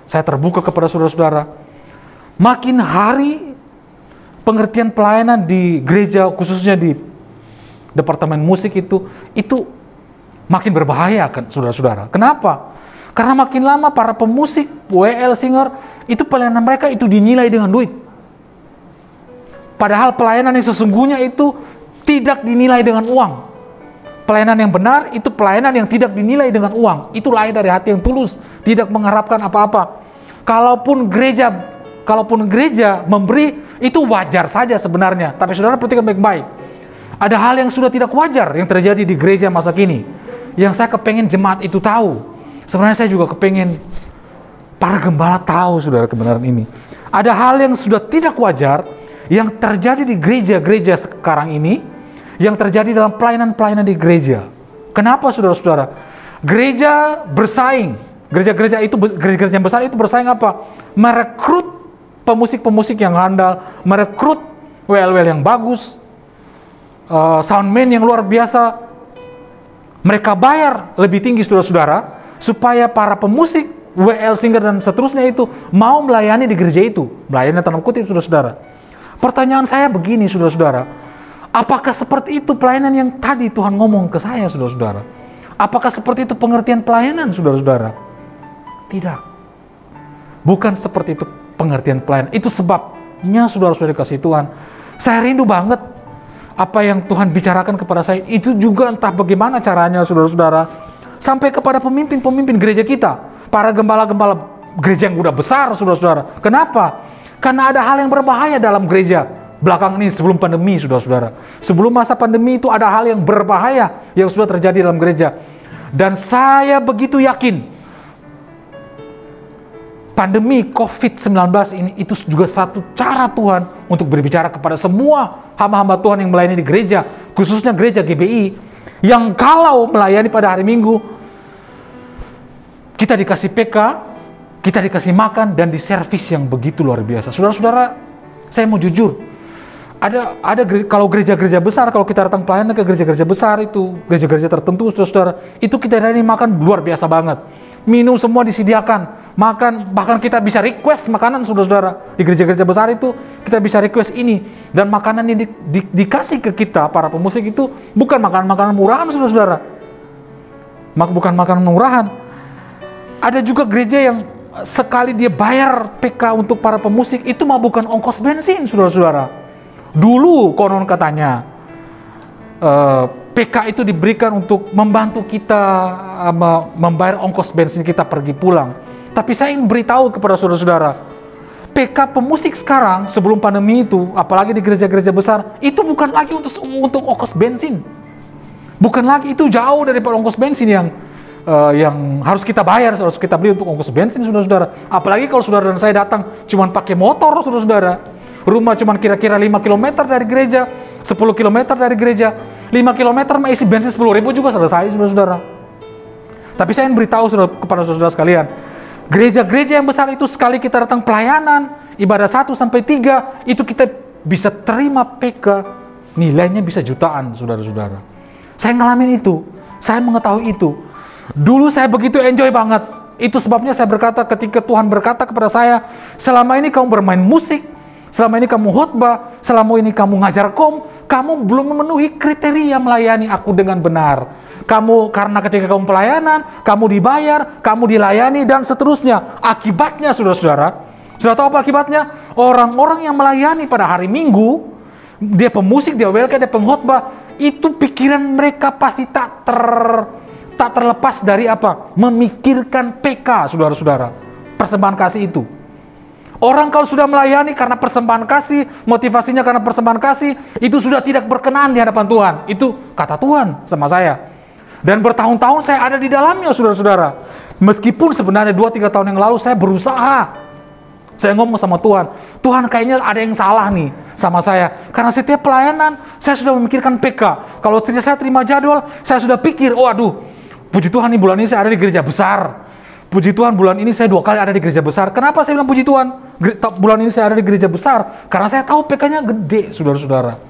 saya terbuka kepada saudara-saudara. Makin hari pengertian pelayanan di gereja, khususnya di departemen musik itu makin berbahaya kan, saudara-saudara. Kenapa? Karena makin lama para pemusik, WL, singer, itu pelayanan mereka itu dinilai dengan duit. Padahal pelayanan yang sesungguhnya itu tidak dinilai dengan uang. Pelayanan yang benar itu pelayanan yang tidak dinilai dengan uang. Itu lahir dari hati yang tulus, tidak mengharapkan apa-apa. Kalaupun gereja memberi, itu wajar saja sebenarnya. Tapi saudara perhatikan baik-baik. Ada hal yang sudah tidak wajar yang terjadi di gereja masa kini. Yang saya kepengen jemaat itu tahu. Sebenarnya saya juga kepengen para gembala tahu, saudara, kebenaran ini. Ada hal yang sudah tidak wajar yang terjadi di gereja-gereja sekarang ini, yang terjadi dalam pelayanan-pelayanan di gereja. Kenapa, saudara-saudara? Gereja bersaing. Gereja-gereja yang besar itu bersaing apa? Merekrut pemusik-pemusik yang handal, merekrut WL-WL yang bagus, soundman yang luar biasa. Mereka bayar lebih tinggi, saudara-saudara, supaya para pemusik, WL, singer, dan seterusnya itu mau melayani di gereja itu. Melayani tanda kutip, saudara-saudara. Pertanyaan saya begini, saudara-saudara. Apakah seperti itu pelayanan yang tadi Tuhan ngomong ke saya, saudara-saudara? Apakah seperti itu pengertian pelayanan, saudara-saudara? Tidak. Bukan seperti itu pengertian pelayanan. Itu sebabnya, saudara-saudara kasih Tuhan, saya rindu banget apa yang Tuhan bicarakan kepada saya. Itu juga entah bagaimana caranya, saudara-saudara, sampai kepada pemimpin-pemimpin gereja kita, para gembala-gembala gereja yang udah besar, saudara-saudara. Kenapa? Karena ada hal yang berbahaya dalam gereja. Belakangan ini, sebelum pandemi, saudara-saudara. Sebelum masa pandemi itu ada hal yang berbahaya yang sudah terjadi dalam gereja. Dan saya begitu yakin, pandemi COVID-19 ini itu juga satu cara Tuhan untuk berbicara kepada semua hamba-hamba Tuhan yang melayani di gereja, khususnya gereja GBI, yang kalau melayani pada hari Minggu, kita dikasih PK, kita dikasih makan, dan diservis yang begitu luar biasa. Saudara-saudara, saya mau jujur, kalau gereja-gereja besar, kalau kita datang pelayanan ke gereja-gereja besar itu, gereja-gereja tertentu, saudara-saudara, itu kita ini makan luar biasa banget. Minum semua disediakan, makan, bahkan kita bisa request makanan, saudara-saudara. Di gereja-gereja besar itu, kita bisa request ini. Dan makanan yang dikasih ke kita, para pemusik itu, bukan makanan-makanan murahan, saudara-saudara. Bukan makanan murahan. Ada juga gereja yang sekali dia bayar PK untuk para pemusik, itu mah bukan ongkos bensin, saudara-saudara. Dulu konon katanya PK itu diberikan untuk membantu kita membayar ongkos bensin kita pergi pulang. Tapi saya ingin beritahu kepada saudara-saudara, PK pemusik sekarang sebelum pandemi itu, apalagi di gereja-gereja besar, itu bukan lagi untuk ongkos bensin. Bukan lagi, itu jauh daripada ongkos bensin yang harus kita bayar, harus kita beli untuk ongkos bensin, saudara-saudara. Apalagi kalau saudara dan saya datang cuma pakai motor, saudara-saudara. Rumah cuma kira-kira 5 km dari gereja, 10 km dari gereja, 5 km mah isi bensin 10.000 juga selesai, saudara-saudara. Tapi saya ingin beritahu kepada saudara sekalian, gereja-gereja yang besar itu sekali kita datang pelayanan, ibadah 1-3, itu kita bisa terima PK, nilainya bisa jutaan, saudara-saudara. Saya ngalamin itu, saya mengetahui itu. Dulu saya begitu enjoy banget. Itu sebabnya saya berkata, ketika Tuhan berkata kepada saya, selama ini kamu bermain musik, selama ini kamu khotbah, selama ini kamu ngajar kamu belum memenuhi kriteria melayani aku dengan benar. Karena ketika kamu pelayanan, kamu dibayar, kamu dilayani, dan seterusnya. Akibatnya, saudara-saudara, sudah tahu apa akibatnya? Orang-orang yang melayani pada hari Minggu, dia pemusik, dia WLK, dia pengkhotbah, itu pikiran mereka pasti tak terlepas dari apa? Memikirkan PK, saudara-saudara. Persembahan kasih itu. Orang kalau sudah melayani karena persembahan kasih, motivasinya karena persembahan kasih, itu sudah tidak berkenan di hadapan Tuhan. Itu kata Tuhan sama saya. Dan bertahun-tahun saya ada di dalamnya, saudara-saudara. Meskipun sebenarnya 2-3 tahun yang lalu saya berusaha. Saya ngomong sama Tuhan, Tuhan kayaknya ada yang salah nih sama saya. Karena setiap pelayanan, saya sudah memikirkan PK. Kalau saya terima jadwal, saya sudah pikir, oh aduh, puji Tuhan nih bulan ini saya ada di gereja besar. Puji Tuhan bulan ini saya 2 kali ada di gereja besar. Kenapa saya bilang puji Tuhan? Bulan ini saya ada di gereja besar. Karena saya tahu PK-nya gede, saudara-saudara.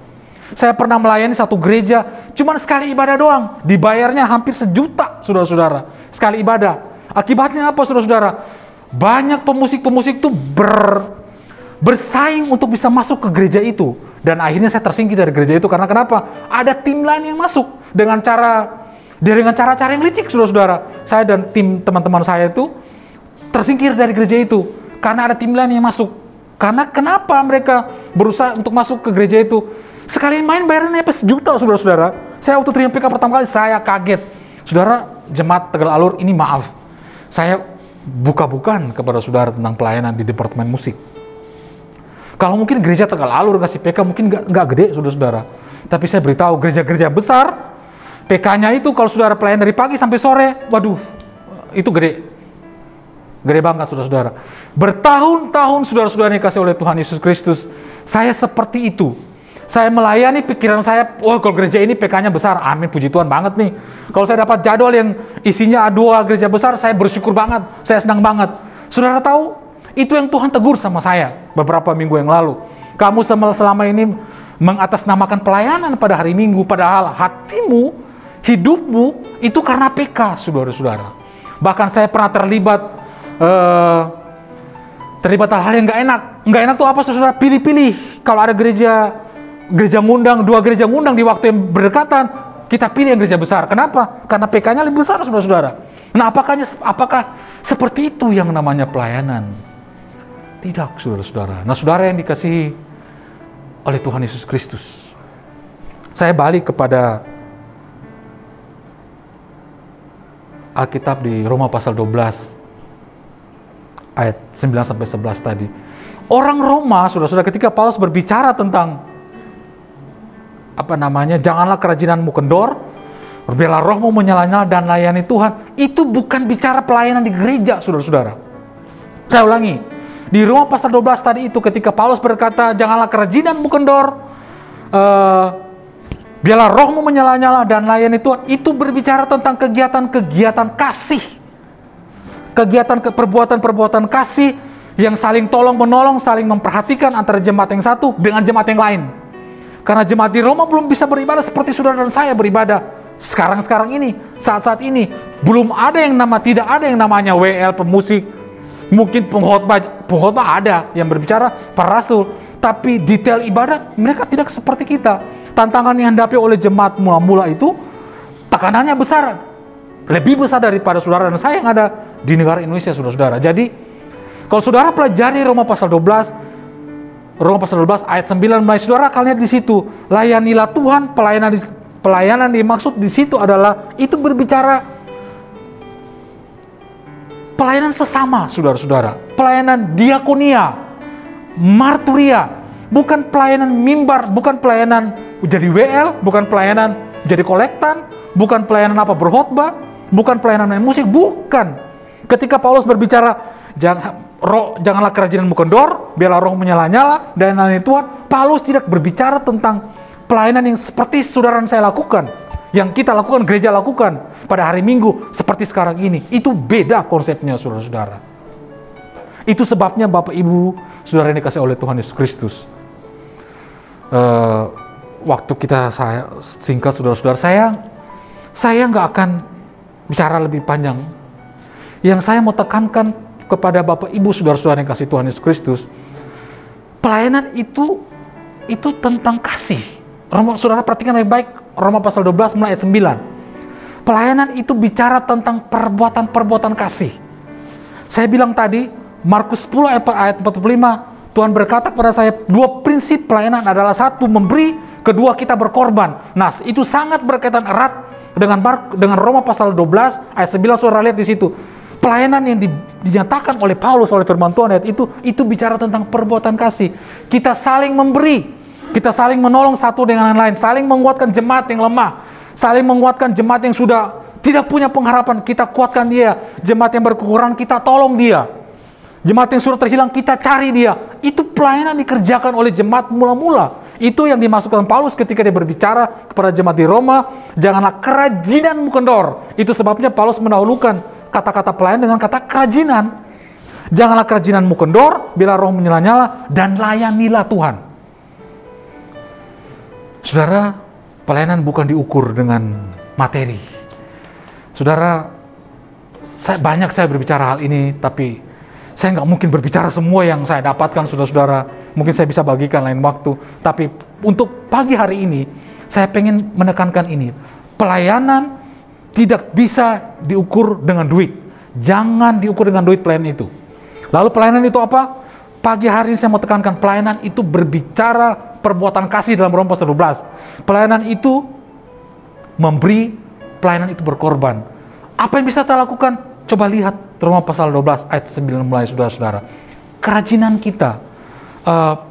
Saya pernah melayani satu gereja, cuman sekali ibadah doang. Dibayarnya hampir 1 juta, saudara-saudara. Sekali ibadah. Akibatnya apa, saudara-saudara? Banyak pemusik-pemusik itu bersaing untuk bisa masuk ke gereja itu. Dan akhirnya saya tersingkir dari gereja itu. Karena kenapa? Ada tim lain yang masuk dengan cara-cara yang licik, saudara-saudara. Saya dan tim teman-teman saya itu tersingkir dari gereja itu karena ada tim lain yang masuk. Karena kenapa mereka berusaha untuk masuk ke gereja itu? Sekali main bayarannya apa 1 juta, saudara-saudara. Saya waktu terima PK pertama kali, saya kaget. Saudara, jemaat Tegal Alur, ini maaf. Saya buka-bukaan kepada saudara tentang pelayanan di departemen musik. Kalau mungkin gereja Tegal Alur kasih PK mungkin nggak gede, saudara-saudara. Tapi saya beritahu, gereja-gereja besar, PK-nya itu kalau saudara pelayan dari pagi sampai sore, waduh, itu gede. Gede banget, saudara-saudara. Bertahun-tahun saudara-saudara yang dikasih oleh Tuhan Yesus Kristus, saya seperti itu. Saya melayani pikiran saya, oh kalau gereja ini PK-nya besar, amin, puji Tuhan banget nih. Kalau saya dapat jadwal yang isinya 2 gereja besar, saya bersyukur banget, saya senang banget. Saudara tahu, itu yang Tuhan tegur sama saya beberapa minggu yang lalu. Kamu selama ini mengatasnamakan pelayanan pada hari Minggu, padahal hatimu, hidupmu, itu karena PK, saudara-saudara. Bahkan saya pernah terlibat hal-hal yang nggak enak. Nggak enak tuh apa, saudara? Pilih-pilih. Kalau ada gereja ngundang, 2 gereja ngundang di waktu yang berdekatan, kita pilih yang gereja besar. Kenapa? Karena PK-nya lebih besar, saudara-saudara. Nah, apakah seperti itu yang namanya pelayanan? Tidak, saudara-saudara. Nah, saudara yang dikasihi oleh Tuhan Yesus Kristus, saya balik kepada Alkitab di Roma pasal 12 ayat 9-11 tadi. Orang Roma, saudara-saudara, ketika Paulus berbicara tentang janganlah kerajinanmu kendor, biarlah rohmu menyala-nyala dan layani Tuhan, itu bukan bicara pelayanan di gereja, saudara-saudara. Saya ulangi, di Roma pasal 12 tadi itu, ketika Paulus berkata janganlah kerajinanmu kendor, biarlah rohmu menyala-nyala dan layani Tuhan, itu berbicara tentang kegiatan-kegiatan kasih, perbuatan-perbuatan kasih yang saling tolong-menolong, saling memperhatikan antara jemaat yang satu dengan jemaat yang lain. Karena jemaat di Roma belum bisa beribadah seperti saudara dan saya beribadah sekarang ini, saat-saat ini. Tidak ada yang namanya WL, pemusik, mungkin pengkhotbah ada yang berbicara para rasul, tapi detail ibadah mereka tidak seperti kita. Tantangan yang dihadapi oleh jemaat mula-mula itu tekanannya besar, lebih besar daripada saudara dan saya yang ada di negara Indonesia, saudara-saudara. Jadi kalau saudara pelajari Roma pasal 12 ayat 9, saudara akan lihat di situ, layanilah Tuhan. Pelayanan dimaksud di situ adalah itu berbicara pelayanan sesama, saudara-saudara. Pelayanan diakonia, marturia, bukan pelayanan mimbar, bukan pelayanan jadi WL, bukan pelayanan jadi kolektan, bukan pelayanan berkhotbah, bukan pelayanan main musik, bukan. Ketika Paulus berbicara janganlah kerajinanmu kendor, biarlah roh menyala-nyala dan layani Tuhan, Paulus tidak berbicara tentang pelayanan yang seperti saudara dan saya lakukan, yang kita lakukan, gereja lakukan pada hari Minggu seperti sekarang ini. Itu beda konsepnya, saudara-saudara. Itu sebabnya Bapak Ibu, saudara yang dikasih oleh Tuhan Yesus Kristus, waktu saya singkat, saudara-saudara, saya nggak akan bicara lebih panjang. Yang saya mau tekankan kepada Bapak Ibu, saudara-saudara yang kasih Tuhan Yesus Kristus, pelayanan itu tentang kasih. Saudara perhatikan baik-baik Roma pasal 12 mulai ayat 9. Pelayanan itu bicara tentang perbuatan-perbuatan kasih. Saya bilang tadi, Markus 10 ayat 45, Tuhan berkata kepada saya, 2 prinsip pelayanan adalah 1, memberi, 2, kita berkorban. Nah, itu sangat berkaitan erat dengan Roma pasal 12 ayat 9, saudara lihat di situ. Pelayanan yang dinyatakan oleh Paulus, oleh firman Tuhan ayat itu bicara tentang perbuatan kasih. Kita saling memberi, kita saling menolong satu dengan yang lain, saling menguatkan jemaat yang lemah, saling menguatkan jemaat yang sudah tidak punya pengharapan, kita kuatkan dia. Jemaat yang berkekurangan, kita tolong dia. Jemaat yang sudah terhilang, kita cari dia. Itu pelayanan dikerjakan oleh jemaat mula-mula. Itu yang dimasukkan Paulus ketika dia berbicara kepada jemaat di Roma, janganlah kerajinanmu kendor. Itu sebabnya Paulus mendahulukan kata-kata pelayanan dengan kata kerajinan. Janganlah kerajinanmu kendor, bila roh menyala-nyala, dan layanilah Tuhan. Saudara, pelayanan bukan diukur dengan materi. Saudara, banyak saya berbicara hal ini, tapi saya nggak mungkin berbicara semua yang saya dapatkan, saudara-saudara. Mungkin saya bisa bagikan lain waktu. Tapi untuk pagi hari ini, saya pengen menekankan ini. Pelayanan tidak bisa diukur dengan duit. Jangan diukur dengan duit pelayanan itu. Lalu pelayanan itu apa? Pagi hari ini saya mau tekankan, pelayanan itu berbicara perbuatan kasih dalam Roma pasal 12. Pelayanan itu memberi, pelayanan itu berkorban. Apa yang bisa kita lakukan? Coba lihat Roma pasal 12 ayat 9 mulai, saudara-saudara. Kerajinan kita,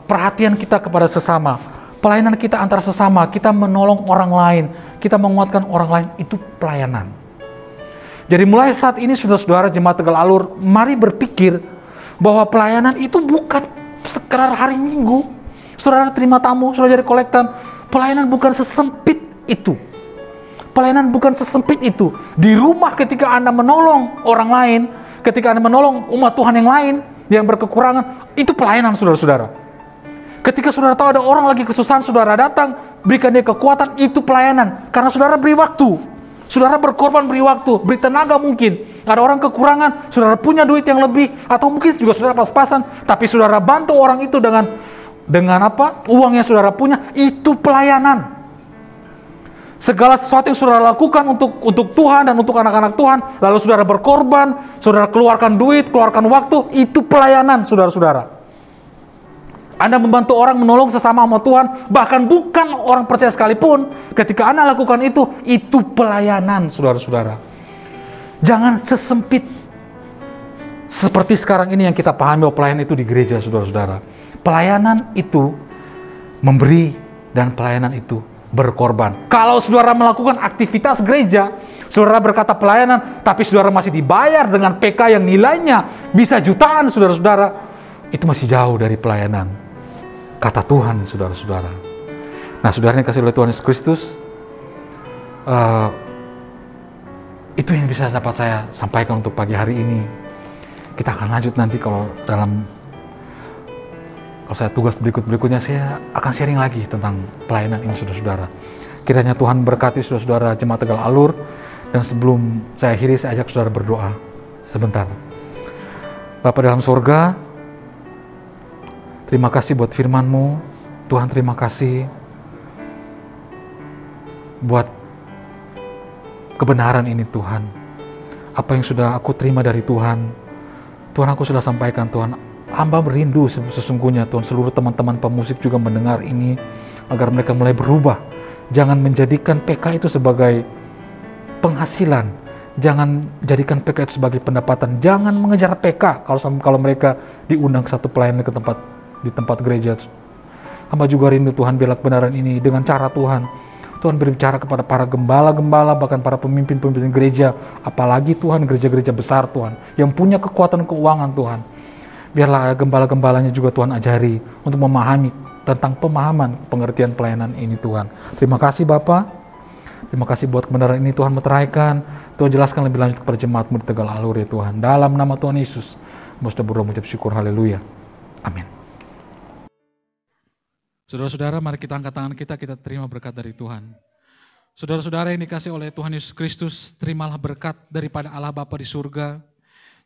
perhatian kita kepada sesama, pelayanan kita antar sesama, kita menolong orang lain, kita menguatkan orang lain, itu pelayanan. Jadi mulai saat ini, saudara-saudara jemaat Tegal Alur, mari berpikir bahwa pelayanan itu bukan sekedar hari Minggu. Saudara terima tamu, saudara jadi kolektan. Pelayanan bukan sesempit itu. Pelayanan bukan sesempit itu. Di rumah ketika Anda menolong orang lain, ketika Anda menolong umat Tuhan yang lain yang berkekurangan, itu pelayanan, saudara-saudara. Ketika saudara tahu ada orang lagi kesusahan, saudara datang, berikan dia kekuatan, itu pelayanan. Karena saudara beri waktu, saudara berkorban beri waktu, beri tenaga mungkin. Ada orang kekurangan, saudara punya duit yang lebih, atau mungkin juga saudara pas-pasan, tapi saudara bantu orang itu dengan apa? Uang yang saudara punya, itu pelayanan. Segala sesuatu yang saudara lakukan untuk Tuhan dan untuk anak-anak Tuhan, lalu saudara berkorban, saudara keluarkan duit, keluarkan waktu, itu pelayanan, saudara-saudara. Anda membantu orang, menolong sesama sama Tuhan, bahkan bukan orang percaya sekalipun, ketika Anda lakukan itu pelayanan, saudara-saudara. Jangan sesempit seperti sekarang ini yang kita pahami bahwa pelayanan itu di gereja, saudara-saudara. Pelayanan itu memberi dan pelayanan itu berkorban. Kalau saudara melakukan aktivitas gereja, saudara berkata pelayanan, tapi saudara masih dibayar dengan PK yang nilainya bisa jutaan, saudara-saudara, itu masih jauh dari pelayanan. Kata Tuhan, saudara-saudara. Nah, saudara yang kasih oleh Tuhan Yesus Kristus, itu yang bisa dapat saya sampaikan untuk pagi hari ini. Kita akan lanjut nanti kalau saya tugas berikutnya, saya akan sharing lagi tentang pelayanan ini, saudara-saudara. Kiranya Tuhan berkati saudara-saudara jemaat Tegal Alur. Dan sebelum saya akhiri, saya ajak saudara berdoa sebentar. Bapa dalam surga, terima kasih buat firman-Mu. Tuhan, terima kasih buat kebenaran ini, Tuhan. Apa yang sudah aku terima dari Tuhan, Tuhan, aku sudah sampaikan, Tuhan. Hamba merindu sesungguhnya, Tuhan, seluruh teman-teman pemusik juga mendengar ini, agar mereka mulai berubah. Jangan menjadikan PK itu sebagai penghasilan. Jangan jadikan PK itu sebagai pendapatan. Jangan mengejar PK kalau mereka diundang ke satu pelayanan di tempat gereja. Hamba juga rindu, Tuhan, biarlah kebenaran ini dengan cara Tuhan berbicara kepada para gembala-gembala, bahkan para pemimpin-pemimpin gereja, apalagi Tuhan gereja-gereja besar, Tuhan, yang punya kekuatan keuangan, Tuhan. Biarlah gembala-gembalanya juga Tuhan ajari untuk memahami tentang pemahaman pengertian pelayanan ini, Tuhan. Terima kasih Bapa. Terima kasih buat kebenaran ini, Tuhan meteraikan. Tuhan jelaskan lebih lanjut kepada jemaat-Mu di Tegal Alur, ya Tuhan. Dalam nama Tuhan Yesus, kita berdoa mengucap syukur, haleluya. Amin. Saudara-saudara, mari kita angkat tangan kita terima berkat dari Tuhan. Saudara-saudara yang dikasih oleh Tuhan Yesus Kristus, terimalah berkat daripada Allah Bapa di surga,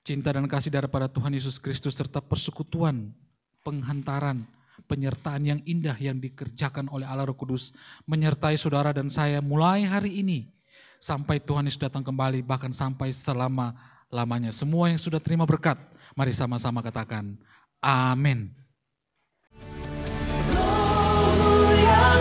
cinta dan kasih daripada Tuhan Yesus Kristus, serta persekutuan, penghantaran, penyertaan yang indah yang dikerjakan oleh Allah Roh Kudus, menyertai saudara dan saya mulai hari ini, sampai Tuhan Yesus datang kembali, bahkan sampai selama-lamanya. Semua yang sudah terima berkat, mari sama-sama katakan, amin. Roh yang